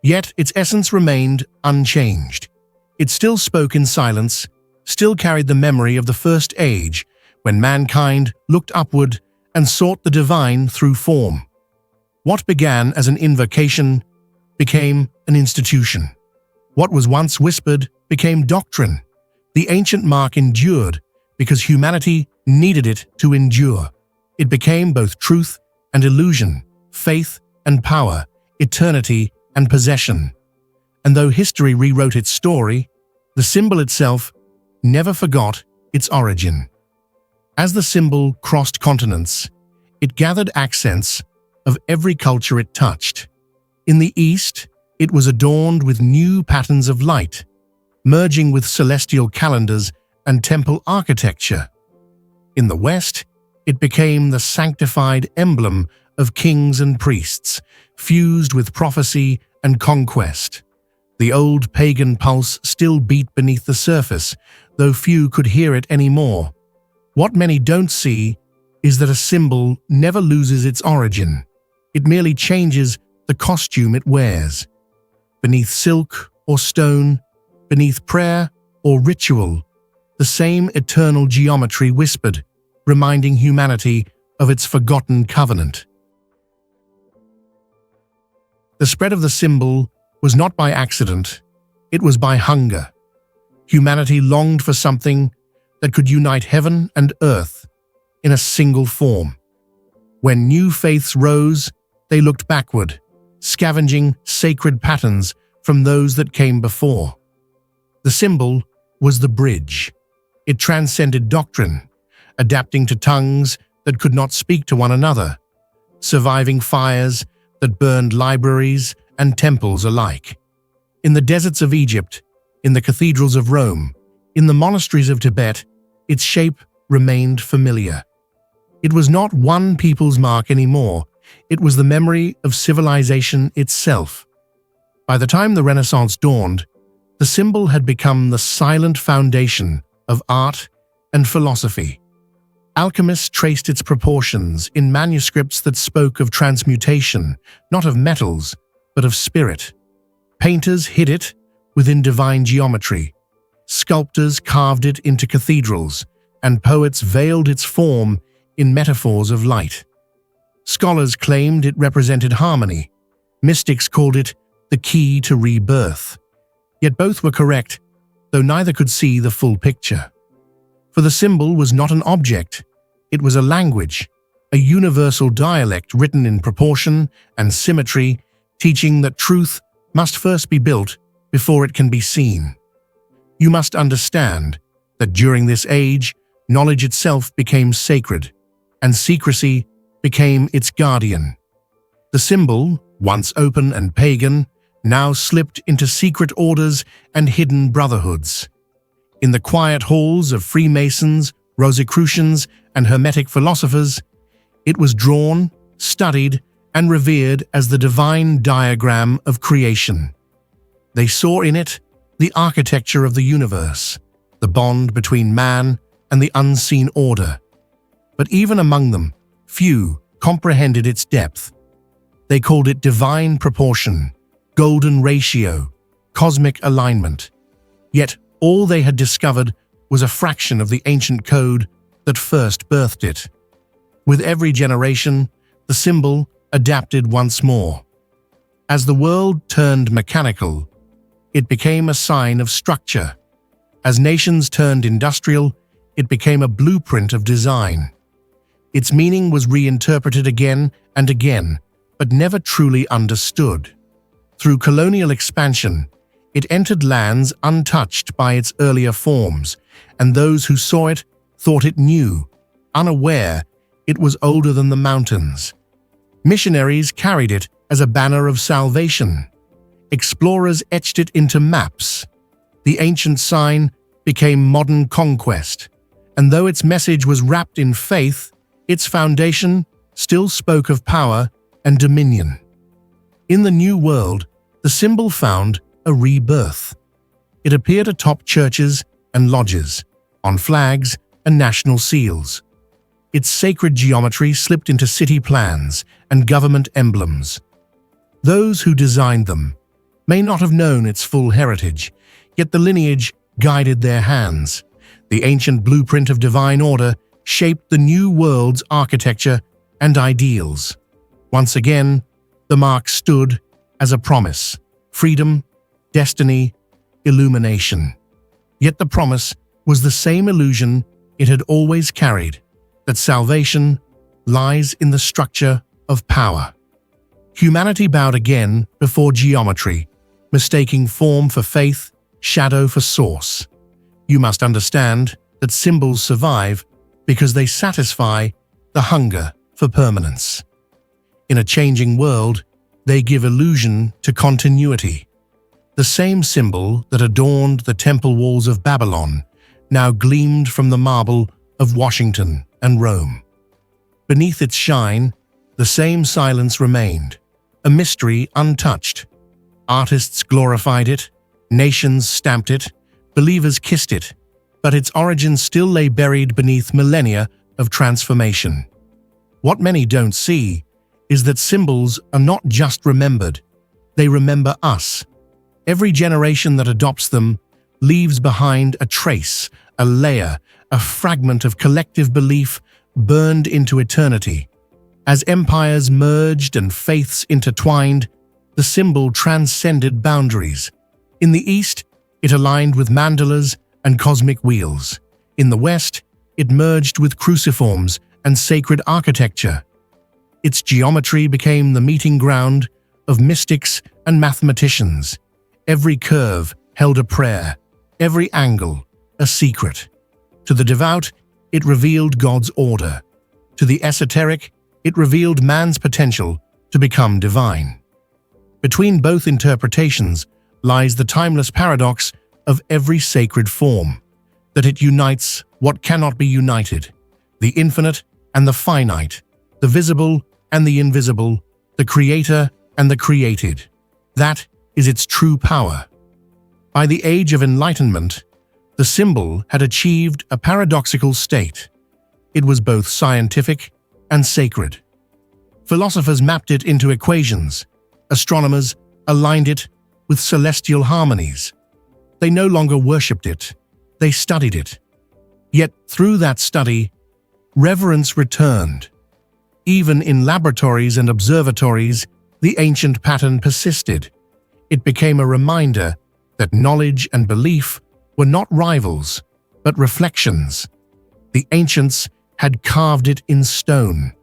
[SPEAKER 1] Yet its essence remained unchanged. It still spoke in silence, still carried the memory of the first age, when mankind looked upward and sought the divine through form. What began as an invocation became an institution. What was once whispered became doctrine. The ancient mark endured because humanity needed it to endure. It became both truth and illusion, faith and power, eternity and possession. And though history rewrote its story, the symbol itself never forgot its origin. As the symbol crossed continents, it gathered accents of every culture it touched. In the East, it was adorned with new patterns of light, merging with celestial calendars and temple architecture. In the West, it became the sanctified emblem of kings and priests, fused with prophecy and conquest. The old pagan pulse still beat beneath the surface, though few could hear it anymore. What many don't see is that a symbol never loses its origin. It merely changes the costume it wears. Beneath silk or stone, beneath prayer or ritual, the same eternal geometry whispered, reminding humanity of its forgotten covenant. The spread of the symbol was not by accident, it was by hunger. Humanity longed for something that could unite heaven and earth in a single form. When new faiths rose, they looked backward, scavenging sacred patterns from those that came before. The symbol was the bridge. It transcended doctrine, adapting to tongues that could not speak to one another, surviving fires that burned libraries and temples alike. In the deserts of Egypt, in the cathedrals of Rome, in the monasteries of Tibet, its shape remained familiar. It was not one people's mark anymore, it was the memory of civilization itself. By the time the Renaissance dawned, the symbol had become the silent foundation of art and philosophy. Alchemists traced its proportions in manuscripts that spoke of transmutation, not of metals, but of spirit. Painters hid it within divine geometry. Sculptors carved it into cathedrals, and poets veiled its form in metaphors of light. Scholars claimed it represented harmony. Mystics called it the key to rebirth. Yet both were correct, though neither could see the full picture. For the symbol was not an object, it was a language, a universal dialect written in proportion and symmetry, teaching that truth must first be built before it can be seen. You must understand that during this age, knowledge itself became sacred, and secrecy became its guardian. The symbol, once open and pagan, now slipped into secret orders and hidden brotherhoods. In the quiet halls of Freemasons, Rosicrucians, and Hermetic philosophers, it was drawn, studied, and revered as the divine diagram of creation. They saw in it the architecture of the universe, the bond between man and the unseen order. But even among them, few comprehended its depth. They called it divine proportion, golden ratio, cosmic alignment. Yet all they had discovered was a fraction of the ancient code that first birthed it. With every generation, the symbol adapted once more. As the world turned mechanical, it became a sign of structure. As nations turned industrial, it became a blueprint of design. Its meaning was reinterpreted again and again, but never truly understood. Through colonial expansion, it entered lands untouched by its earlier forms, and those who saw it thought it new, unaware it was older than the mountains. Missionaries carried it as a banner of salvation. Explorers etched it into maps. The ancient sign became modern conquest, and though its message was wrapped in faith, its foundation still spoke of power and dominion. In the New World, the symbol found a rebirth. It appeared atop churches and lodges, on flags and national seals. Its sacred geometry slipped into city plans and government emblems. Those who designed them may not have known its full heritage, yet the lineage guided their hands. The ancient blueprint of divine order shaped the new world's architecture and ideals. Once again, the mark stood as a promise: freedom, destiny, illumination. Yet the promise was the same illusion it had always carried, that salvation lies in the structure of power. Humanity bowed again before geometry, mistaking form for faith, shadow for source. You must understand that symbols survive because they satisfy the hunger for permanence. In a changing world, they give illusion to continuity. The same symbol that adorned the temple walls of Babylon now gleamed from the marble of Washington and Rome. Beneath its shine, the same silence remained, a mystery untouched. Artists glorified it, nations stamped it, believers kissed it, but its origins still lay buried beneath millennia of transformation. What many don't see is that symbols are not just remembered, they remember us. Every generation that adopts them leaves behind a trace, a layer, a fragment of collective belief burned into eternity. As empires merged and faiths intertwined, the symbol transcended boundaries. In the East, it aligned with mandalas and cosmic wheels. In the West, it merged with cruciforms and sacred architecture. Its geometry became the meeting ground of mystics and mathematicians. Every curve held a prayer, every angle a secret. To the devout, it revealed God's order. To the esoteric, it revealed man's potential to become divine. Between both interpretations lies the timeless paradox of every sacred form, that it unites what cannot be united, the infinite and the finite, the visible and the invisible, the creator and the created. That is its true power. By the age of enlightenment, the symbol had achieved a paradoxical state. It was both scientific and sacred. Philosophers mapped it into equations. Astronomers aligned it with celestial harmonies. They no longer worshipped it, they studied it. Yet through that study, reverence returned. Even in laboratories and observatories, the ancient pattern persisted. It became a reminder that knowledge and belief were not rivals, but reflections. The ancients had carved it in stone.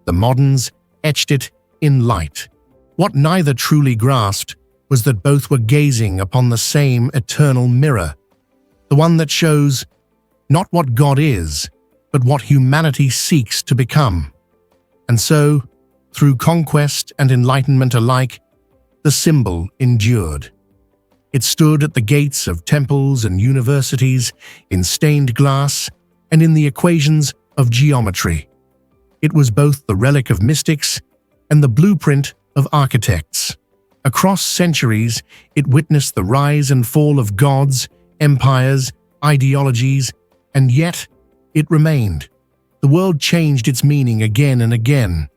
[SPEAKER 1] The moderns etched it in light. What neither truly grasped was that both were gazing upon the same eternal mirror, the one that shows not what God is, but what humanity seeks to become. And so, through conquest and enlightenment alike, the symbol endured. It stood at the gates of temples and universities, in stained glass, and in the equations of geometry. It was both the relic of mystics and the blueprint of architects. Across centuries, it witnessed the rise and fall of gods, empires, ideologies, and yet it remained. The world changed its meaning again and again,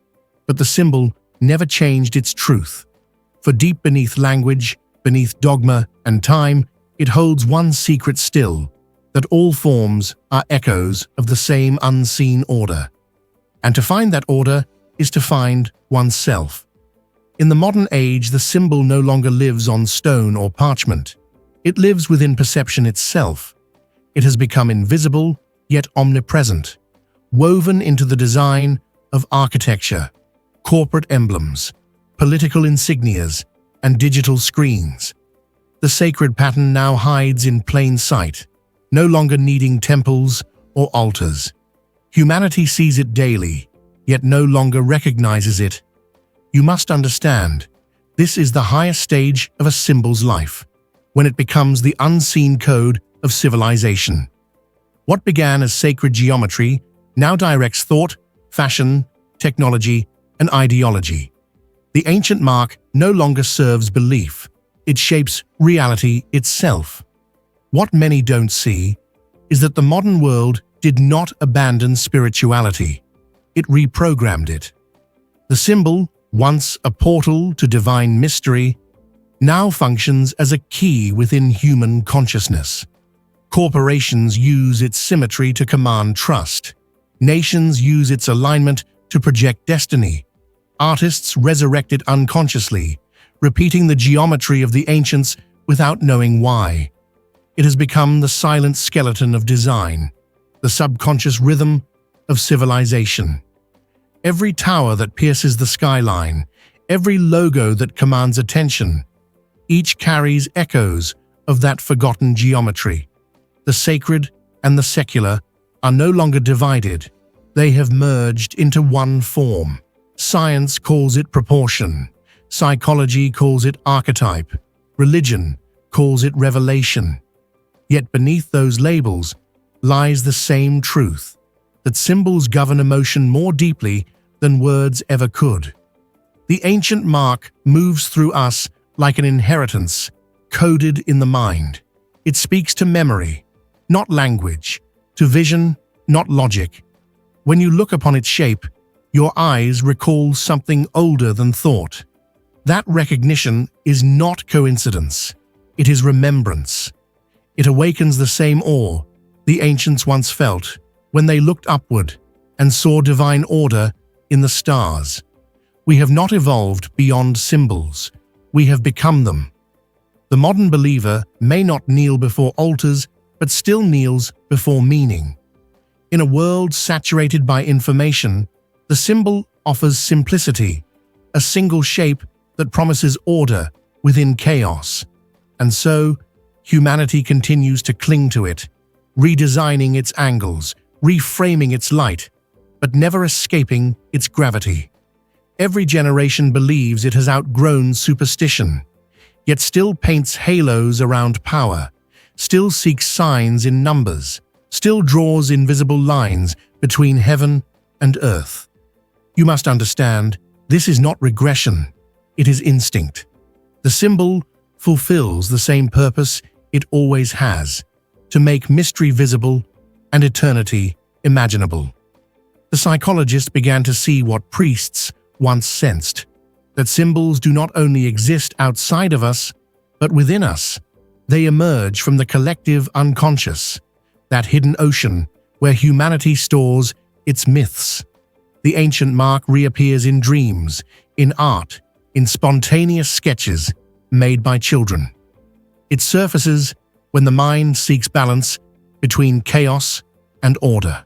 [SPEAKER 1] but the symbol never changed its truth. For deep beneath language, beneath dogma and time, it holds one secret still, that all forms are echoes of the same unseen order. And to find that order is to find oneself. In the modern age, the symbol no longer lives on stone or parchment. It lives within perception itself. It has become invisible, yet omnipresent, woven into the design of architecture, corporate emblems, political insignias, and digital screens. The sacred pattern now hides in plain sight, no longer needing temples or altars. Humanity sees it daily, yet no longer recognizes it. You must understand, this is the highest stage of a symbol's life, when it becomes the unseen code of civilization. What began as sacred geometry now directs thought, fashion, technology, and ideology. The ancient mark no longer serves belief, it shapes reality itself. What many don't see is that the modern world did not abandon spirituality, it reprogrammed it. The symbol, once a portal to divine mystery, now functions as a key within human consciousness. Corporations use its symmetry to command trust. Nations use its alignment to project destiny. Artists resurrect it unconsciously, repeating the geometry of the ancients without knowing why. It has become the silent skeleton of design, the subconscious rhythm of civilization. Every tower that pierces the skyline, every logo that commands attention, each carries echoes of that forgotten geometry. The sacred and the secular are no longer divided. They have merged into one form. Science calls it proportion. Psychology calls it archetype. Religion calls it revelation. Yet beneath those labels lies the same truth, that symbols govern emotion more deeply than words ever could. The ancient mark moves through us like an inheritance, coded in the mind. It speaks to memory, not language, to vision, not logic. When you look upon its shape, your eyes recall something older than thought. That recognition is not coincidence, it is remembrance. It awakens the same awe the ancients once felt when they looked upward and saw divine order in the stars. We have not evolved beyond symbols, we have become them. The modern believer may not kneel before altars, but still kneels before meaning. In a world saturated by information, the symbol offers simplicity, a single shape that promises order within chaos. And so, humanity continues to cling to it, redesigning its angles, reframing its light, but never escaping its gravity. Every generation believes it has outgrown superstition, yet still paints halos around power, still seeks signs in numbers, still draws invisible lines between heaven and earth. You must understand, this is not regression, it is instinct. The symbol fulfills the same purpose it always has, to make mystery visible and eternity imaginable. The psychologist began to see what priests once sensed, that symbols do not only exist outside of us, but within us. They emerge from the collective unconscious, that hidden ocean where humanity stores its myths. The ancient mark reappears in dreams, in art, in spontaneous sketches made by children. It surfaces when the mind seeks balance between chaos and order.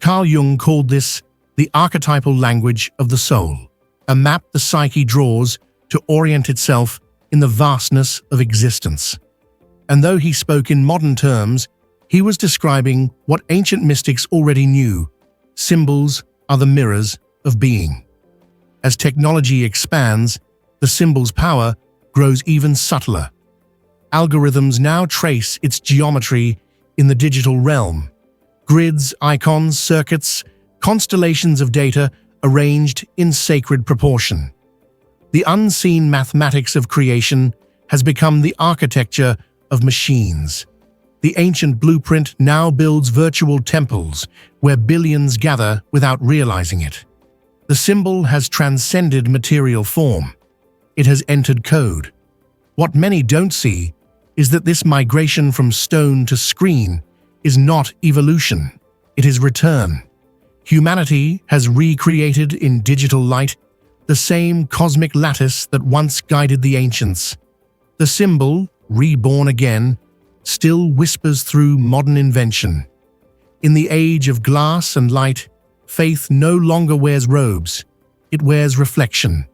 [SPEAKER 1] Carl Jung called this the archetypal language of the soul, a map the psyche draws to orient itself in the vastness of existence. And though he spoke in modern terms, He was describing what ancient mystics already knew: symbols are the mirrors of being. As technology expands, the symbol's power grows even subtler. Algorithms now trace its geometry in the digital realm. Grids, icons, circuits, constellations of data arranged in sacred proportion. The unseen mathematics of creation has become the architecture of machines. The ancient blueprint now builds virtual temples where billions gather without realizing it. The symbol has transcended material form. It has entered code. What many don't see is that this migration from stone to screen is not evolution, it is return. Humanity has recreated in digital light the same cosmic lattice that once guided the ancients. The symbol, reborn again, still whispers through modern invention. In the age of glass and light, faith no longer wears robes, it wears reflection.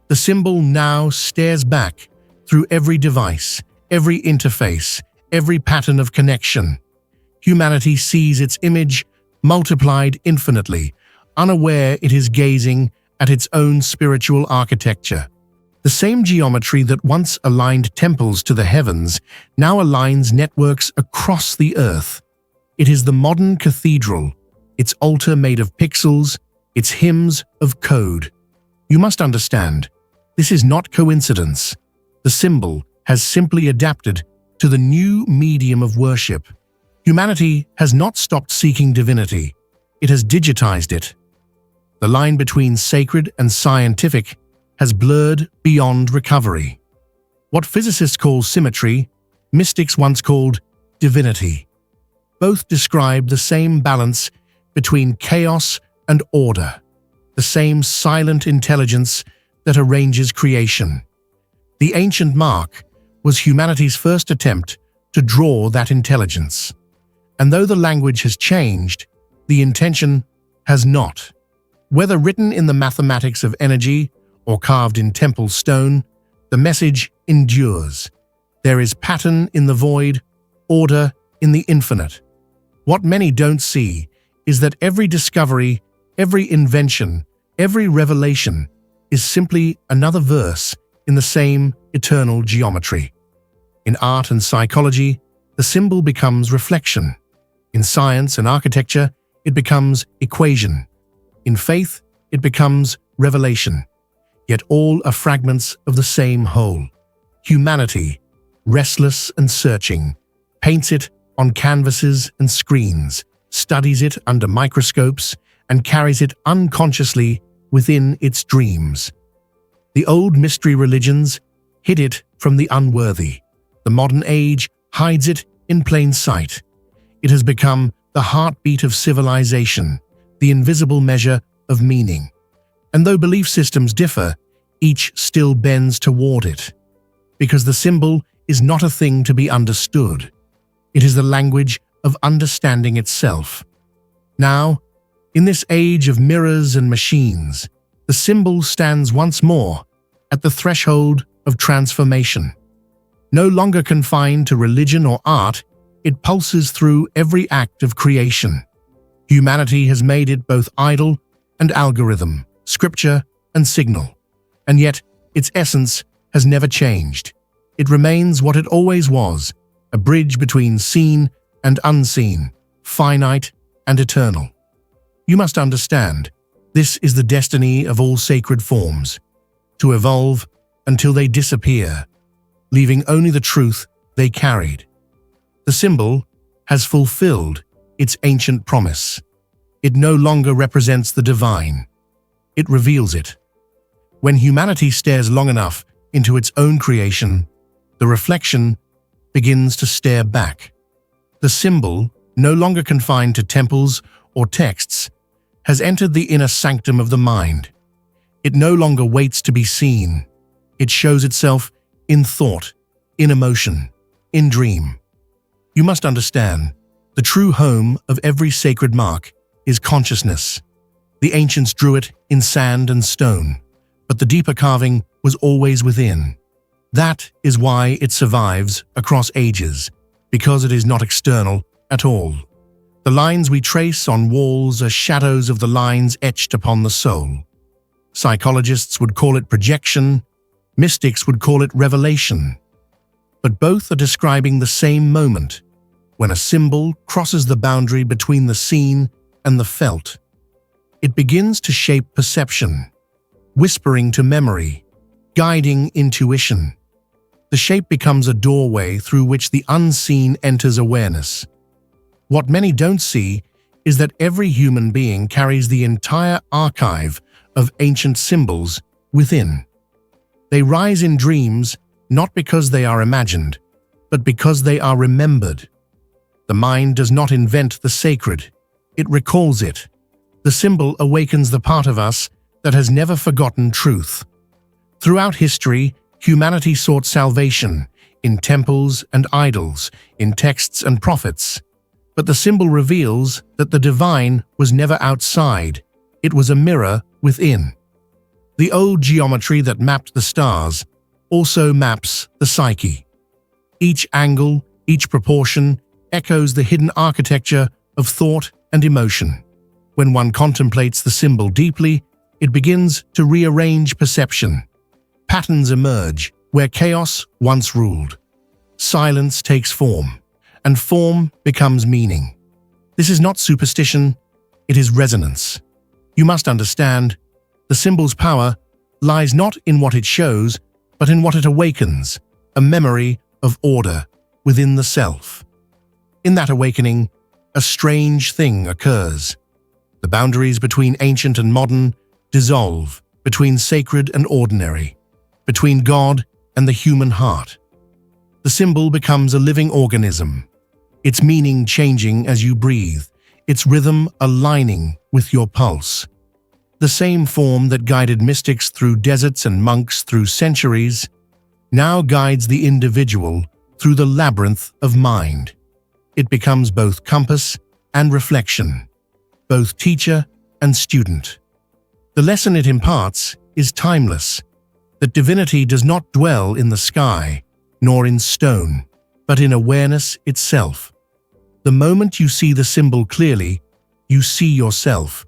[SPEAKER 1] The symbol now stares back through every device, every interface, every pattern of connection. Humanity sees its image multiplied infinitely, unaware it is gazing at its own spiritual architecture. The same geometry that once aligned temples to the heavens now aligns networks across the earth. It is the modern cathedral, its altar made of pixels, its hymns of code. You must understand, this is not coincidence. The symbol has simply adapted to the new medium of worship. Humanity has not stopped seeking divinity, it has digitized it. The line between sacred and scientific has blurred beyond recovery. What physicists call symmetry, mystics once called divinity. Both describe the same balance between chaos and order, the same silent intelligence that arranges creation. The ancient mark was humanity's first attempt to draw that intelligence. And though the language has changed, the intention has not. Whether written in the mathematics of energy or carved in temple stone, the message endures. There is pattern in the void, order in the infinite. What many don't see is that every discovery, every invention, every revelation is simply another verse in the same eternal geometry. In art and psychology, the symbol becomes reflection. In science and architecture, it becomes equation. In faith, it becomes revelation. Yet all are fragments of the same whole. Humanity, restless and searching, paints it on canvases and screens, studies it under microscopes, and carries it unconsciously within its dreams. The old mystery religions hid it from the unworthy. The modern age hides it in plain sight. It has become the heartbeat of civilization, the invisible measure of meaning. And though belief systems differ, each still bends toward it. Because the symbol is not a thing to be understood. It is the language of understanding itself. Now, in this age of mirrors and machines, the symbol stands once more at the threshold of transformation. No longer confined to religion or art, it pulses through every act of creation. Humanity has made it both idol and algorithm, scripture and signal. And yet, its essence has never changed. It remains what it always was, a bridge between seen and unseen, finite and eternal. You must understand, this is the destiny of all sacred forms, to evolve until they disappear, leaving only the truth they carried. The symbol has fulfilled its ancient promise. It no longer represents the divine. It reveals it. When humanity stares long enough into its own creation, the reflection begins to stare back. The symbol, no longer confined to temples or texts, has entered the inner sanctum of the mind. It no longer waits to be seen. It shows itself in thought, in emotion, in dream. You must understand, the true home of every sacred mark is consciousness. The ancients drew it in sand and stone, but the deeper carving was always within. That is why it survives across ages, because it is not external, at all. The lines we trace on walls are shadows of the lines etched upon the soul. Psychologists would call it projection, mystics would call it revelation. But both are describing the same moment, when a symbol crosses the boundary between the seen and the felt. It begins to shape perception, whispering to memory, guiding intuition. The shape becomes a doorway through which the unseen enters awareness. What many don't see is that every human being carries the entire archive of ancient symbols within. They rise in dreams not because they are imagined, but because they are remembered. The mind does not invent the sacred, it recalls it. The symbol awakens the part of us that has never forgotten truth. Throughout history, humanity sought salvation in temples and idols, in texts and prophets. But the symbol reveals that the divine was never outside, it was a mirror within. The old geometry that mapped the stars also maps the psyche. Each angle, each proportion, echoes the hidden architecture of thought and emotion. When one contemplates the symbol deeply, it begins to rearrange perception. Patterns emerge where chaos once ruled. Silence takes form, and form becomes meaning. This is not superstition, it is resonance. You must understand, the symbol's power lies not in what it shows, but in what it awakens, a memory of order within the self. In that awakening, a strange thing occurs. The boundaries between ancient and modern dissolve, between sacred and ordinary, between God and the human heart. The symbol becomes a living organism, its meaning changing as you breathe, its rhythm aligning with your pulse. The same form that guided mystics through deserts and monks through centuries now guides the individual through the labyrinth of mind. It becomes both compass and reflection, both teacher and student. The lesson it imparts is timeless, that divinity does not dwell in the sky, nor in stone, but in awareness itself. The moment you see the symbol clearly, you see yourself.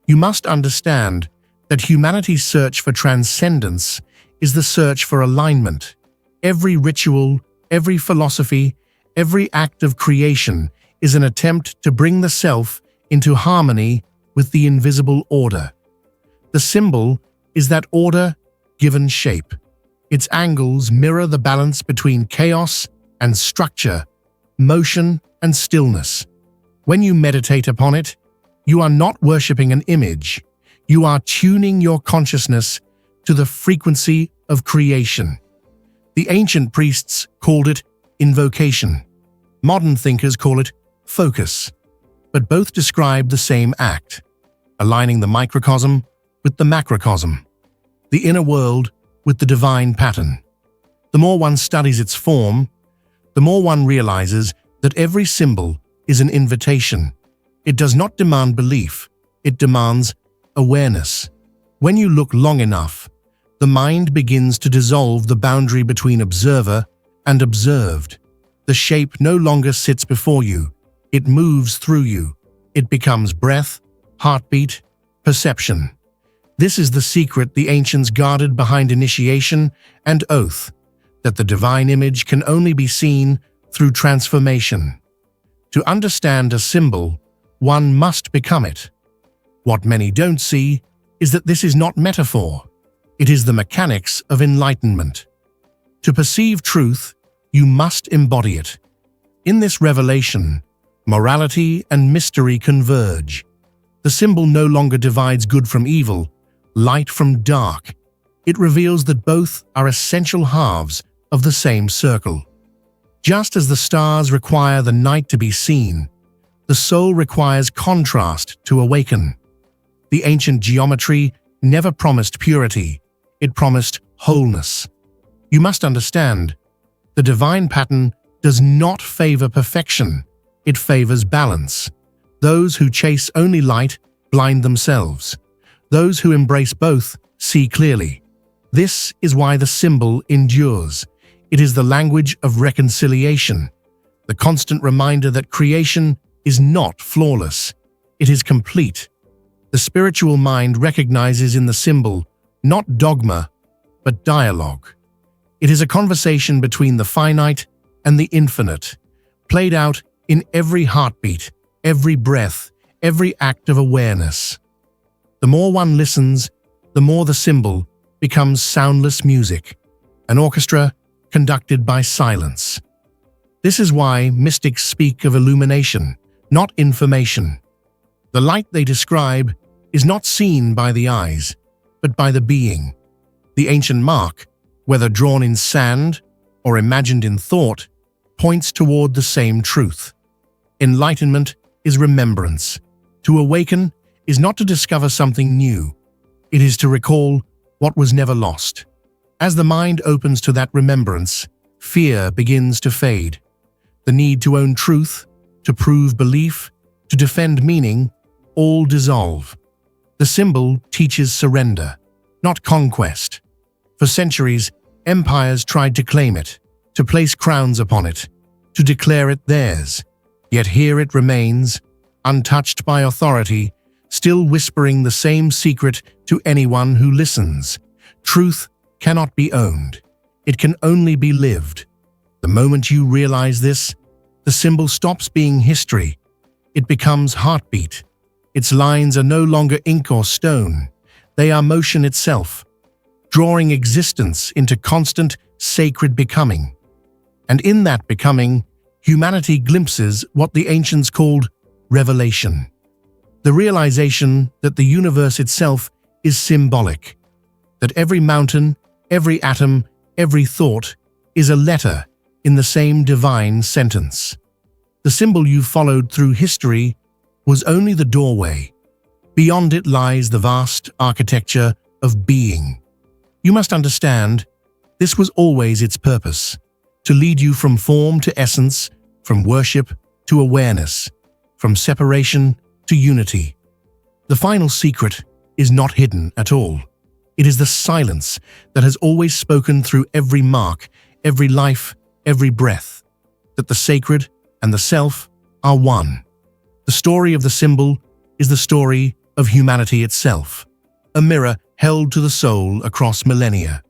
[SPEAKER 1] You must understand that humanity's search for transcendence is the search for alignment. Every ritual, every philosophy, every act of creation is an attempt to bring the self into harmony with the invisible order. The symbol is that order given shape. Its angles mirror the balance between chaos and structure, motion and stillness. When you meditate upon it, you are not worshipping an image. You are tuning your consciousness to the frequency of creation. The ancient priests called it invocation. Modern thinkers call it focus. But both describe the same act, aligning the microcosm with the macrocosm, the inner world with the divine pattern. The more one studies its form, the more one realizes that every symbol is an invitation. It does not demand belief, it demands awareness. When you look long enough, the mind begins to dissolve the boundary between observer and observed. The shape no longer sits before you, it moves through you. It becomes breath, heartbeat, perception. This is the secret the ancients guarded behind initiation and oath, that the divine image can only be seen through transformation. To understand a symbol, one must become it. What many don't see is that this is not metaphor. It is the mechanics of enlightenment. To perceive truth, you must embody it. In this revelation, morality and mystery converge. The symbol no longer divides good from evil, light from dark. It reveals that both are essential halves of the same circle. Just as the stars require the night to be seen, the soul requires contrast to awaken. The ancient geometry never promised purity, it promised wholeness. You must understand, the divine pattern does not favor perfection, it favors balance. Those who chase only light blind themselves. Those who embrace both see clearly. This is why the symbol endures. It is the language of reconciliation, the constant reminder that creation is not flawless, it is complete. The spiritual mind recognizes in the symbol not dogma, but dialogue. It is a conversation between the finite and the infinite, played out in every heartbeat, every breath, every act of awareness. The more one listens, the more the symbol becomes soundless music, an orchestra conducted by silence. This is why mystics speak of illumination, not information. The light they describe is not seen by the eyes, but by the being. The ancient mark, whether drawn in sand or imagined in thought, points toward the same truth. Enlightenment is remembrance. To awaken is not to discover something new. It is to recall what was never lost. As the mind opens to that remembrance, fear begins to fade. The need to own truth, to prove belief, to defend meaning, all dissolve. The symbol teaches surrender, not conquest. For centuries, empires tried to claim it, to place crowns upon it, to declare it theirs. Yet here it remains, untouched by authority, still whispering the same secret to anyone who listens. Truth cannot be owned. It can only be lived. The moment you realize this, the symbol stops being history. It becomes heartbeat. Its lines are no longer ink or stone. They are motion itself, drawing existence into constant, sacred becoming. And in that becoming, humanity glimpses what the ancients called revelation. The realization that the universe itself is symbolic, that every mountain, every atom, every thought is a letter in the same divine sentence. The symbol you followed through history was only the doorway. Beyond it lies the vast architecture of being. You must understand, this was always its purpose, to lead you from form to essence, from worship to awareness, from separation to unity. The final secret is not hidden at all. It is the silence that has always spoken through every mark, every life, every breath, that the sacred and the self are one. The story of the symbol is the story of humanity itself, a mirror held to the soul across millennia.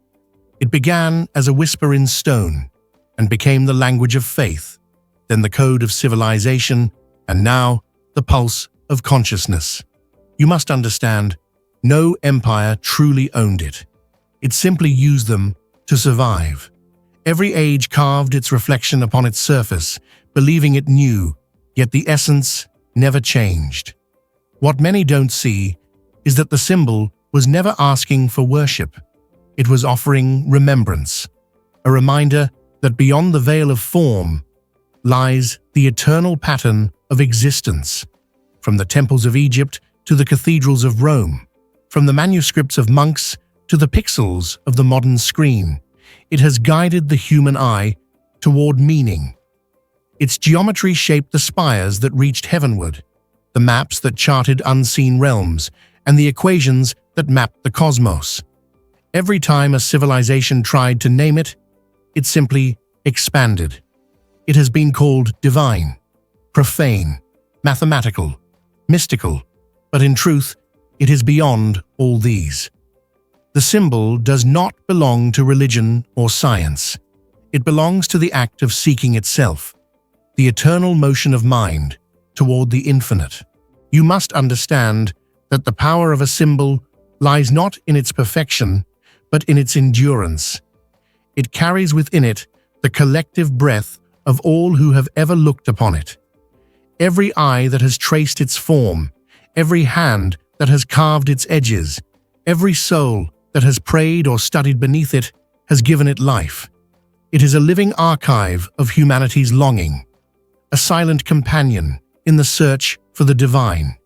[SPEAKER 1] It began as a whisper in stone and became the language of faith, then the code of civilization, and now the pulse of consciousness. You must understand, no empire truly owned it. It simply used them to survive. Every age carved its reflection upon its surface, believing it knew, yet the essence never changed. What many don't see is that the symbol was never asking for worship. It was offering remembrance, a reminder that beyond the veil of form lies the eternal pattern of existence. From the temples of Egypt to the cathedrals of Rome, from the manuscripts of monks to the pixels of the modern screen, it has guided the human eye toward meaning. Its geometry shaped the spires that reached heavenward, the maps that charted unseen realms, and the equations that mapped the cosmos. Every time a civilization tried to name it, it simply expanded. It has been called divine, profane, mathematical, mystical, but in truth, it is beyond all these. The symbol does not belong to religion or science. It belongs to the act of seeking itself, the eternal motion of mind toward the infinite. You must understand that the power of a symbol lies not in its perfection, but in its endurance. It carries within it the collective breath of all who have ever looked upon it. Every eye that has traced its form, every hand that has carved its edges, every soul that has prayed or studied beneath it has given it life. It is a living archive of humanity's longing, a silent companion in the search for the divine.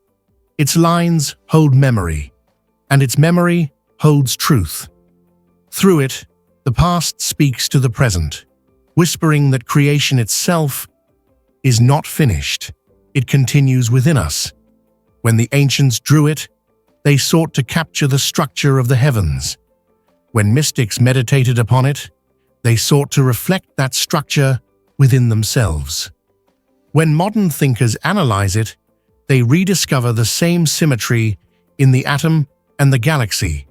[SPEAKER 1] Its lines hold memory, and its memory holds truth. Through it, the past speaks to the present, whispering that creation itself is not finished. It continues within us. When the ancients drew it, they sought to capture the structure of the heavens. When mystics meditated upon it, they sought to reflect that structure within themselves. When modern thinkers analyze it, they rediscover the same symmetry in the atom and the galaxy.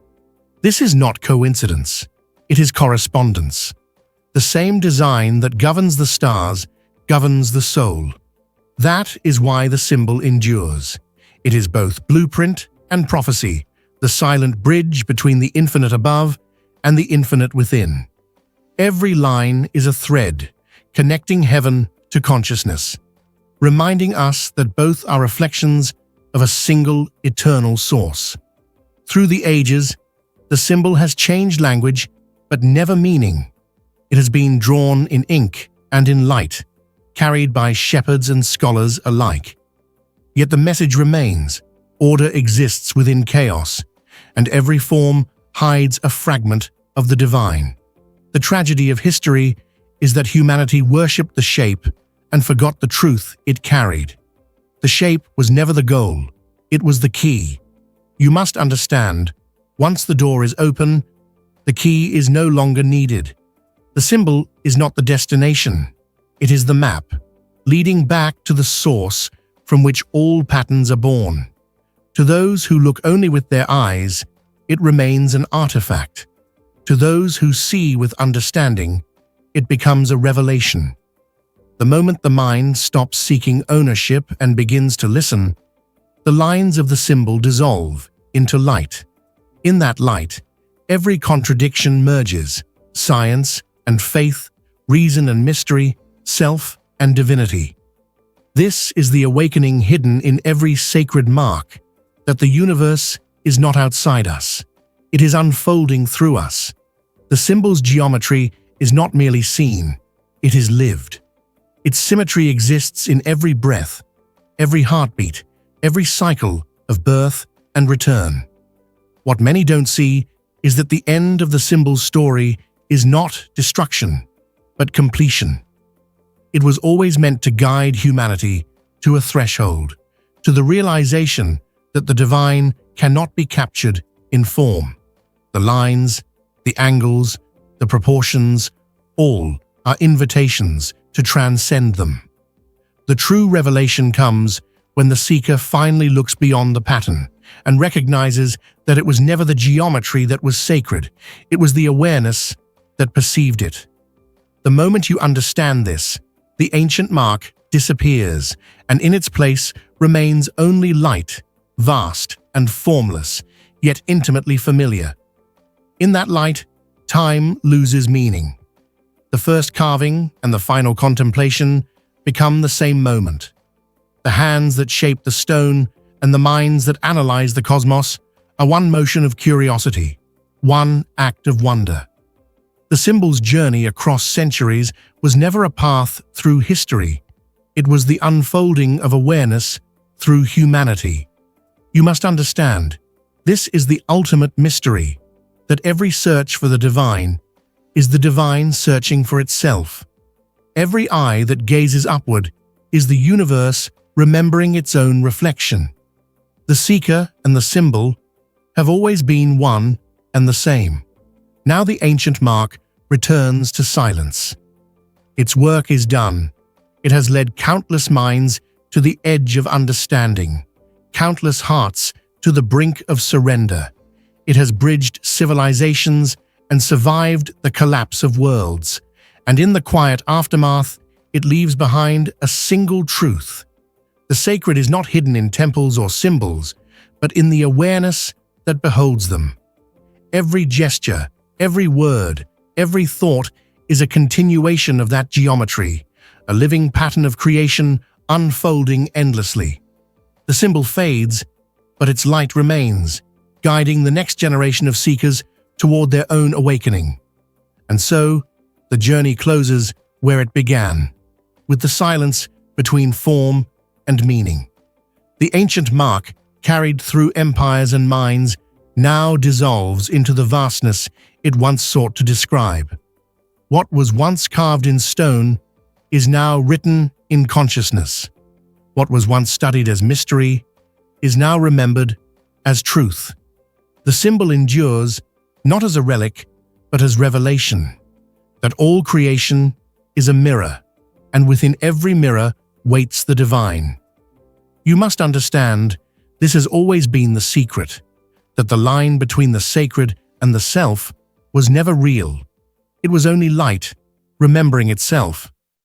[SPEAKER 1] This is not coincidence, it is correspondence. The same design that governs the stars governs the soul. That is why the symbol endures. It is both blueprint and prophecy, the silent bridge between the infinite above and the infinite within. Every line is a thread, connecting heaven to consciousness, reminding us that both are reflections of a single eternal source. Through the ages, the symbol has changed language, but never meaning. It has been drawn in ink and in light, carried by shepherds and scholars alike. Yet the message remains: order exists within chaos, and every form hides a fragment of the divine. The tragedy of history is that humanity worshipped the shape and forgot the truth it carried. The shape was never the goal, it was the key. You must understand, once the door is open, the key is no longer needed. The symbol is not the destination, it is the map, leading back to the source from which all patterns are born. To those who look only with their eyes, it remains an artifact. To those who see with understanding, it becomes a revelation. The moment the mind stops seeking ownership and begins to listen, the lines of the symbol dissolve into light. In that light, every contradiction merges: science and faith, reason and mystery, self and divinity. This is the awakening hidden in every sacred mark, that the universe is not outside us. It is unfolding through us. The symbol's geometry is not merely seen, it is lived. Its symmetry exists in every breath, every heartbeat, every cycle of birth and return. What many don't see is that the end of the symbol's story is not destruction, but completion. It was always meant to guide humanity to a threshold, to the realization that the divine cannot be captured in form. The lines, the angles, the proportions, all are invitations to transcend them. The true revelation comes when the seeker finally looks beyond the pattern and recognizes that it was never the geometry that was sacred, it was the awareness that perceived it. The moment you understand this, the ancient mark disappears, and in its place remains only light, vast and formless, yet intimately familiar. In that light, time loses meaning. The first carving and the final contemplation become the same moment. The hands that shape the stone and the minds that analyze the cosmos are one motion of curiosity, one act of wonder. The symbol's journey across centuries was never a path through history. It was the unfolding of awareness through humanity. You must understand, this is the ultimate mystery, that every search for the divine is the divine searching for itself. Every eye that gazes upward is the universe remembering its own reflection. The seeker and the symbol have always been one and the same. Now the ancient mark returns to silence. Its work is done. It has led countless minds to the edge of understanding, countless hearts to the brink of surrender. It has bridged civilizations and survived the collapse of worlds. And in the quiet aftermath, it leaves behind a single truth. The sacred is not hidden in temples or symbols, but in the awareness that beholds them. Every gesture, every word, every thought is a continuation of that geometry, a living pattern of creation unfolding endlessly. The symbol fades, but its light remains, guiding the next generation of seekers toward their own awakening. And so, the journey closes where it began, with the silence between form and meaning. The ancient mark, carried through empires and minds, now dissolves into the vastness it once sought to describe. What was once carved in stone is now written in consciousness. What was once studied as mystery is now remembered as truth. The symbol endures not as a relic, but as revelation, that all creation is a mirror, and within every mirror waits the divine. You must understand, this has always been the secret, that the line between the sacred and the self was never real. It was only light, remembering itself.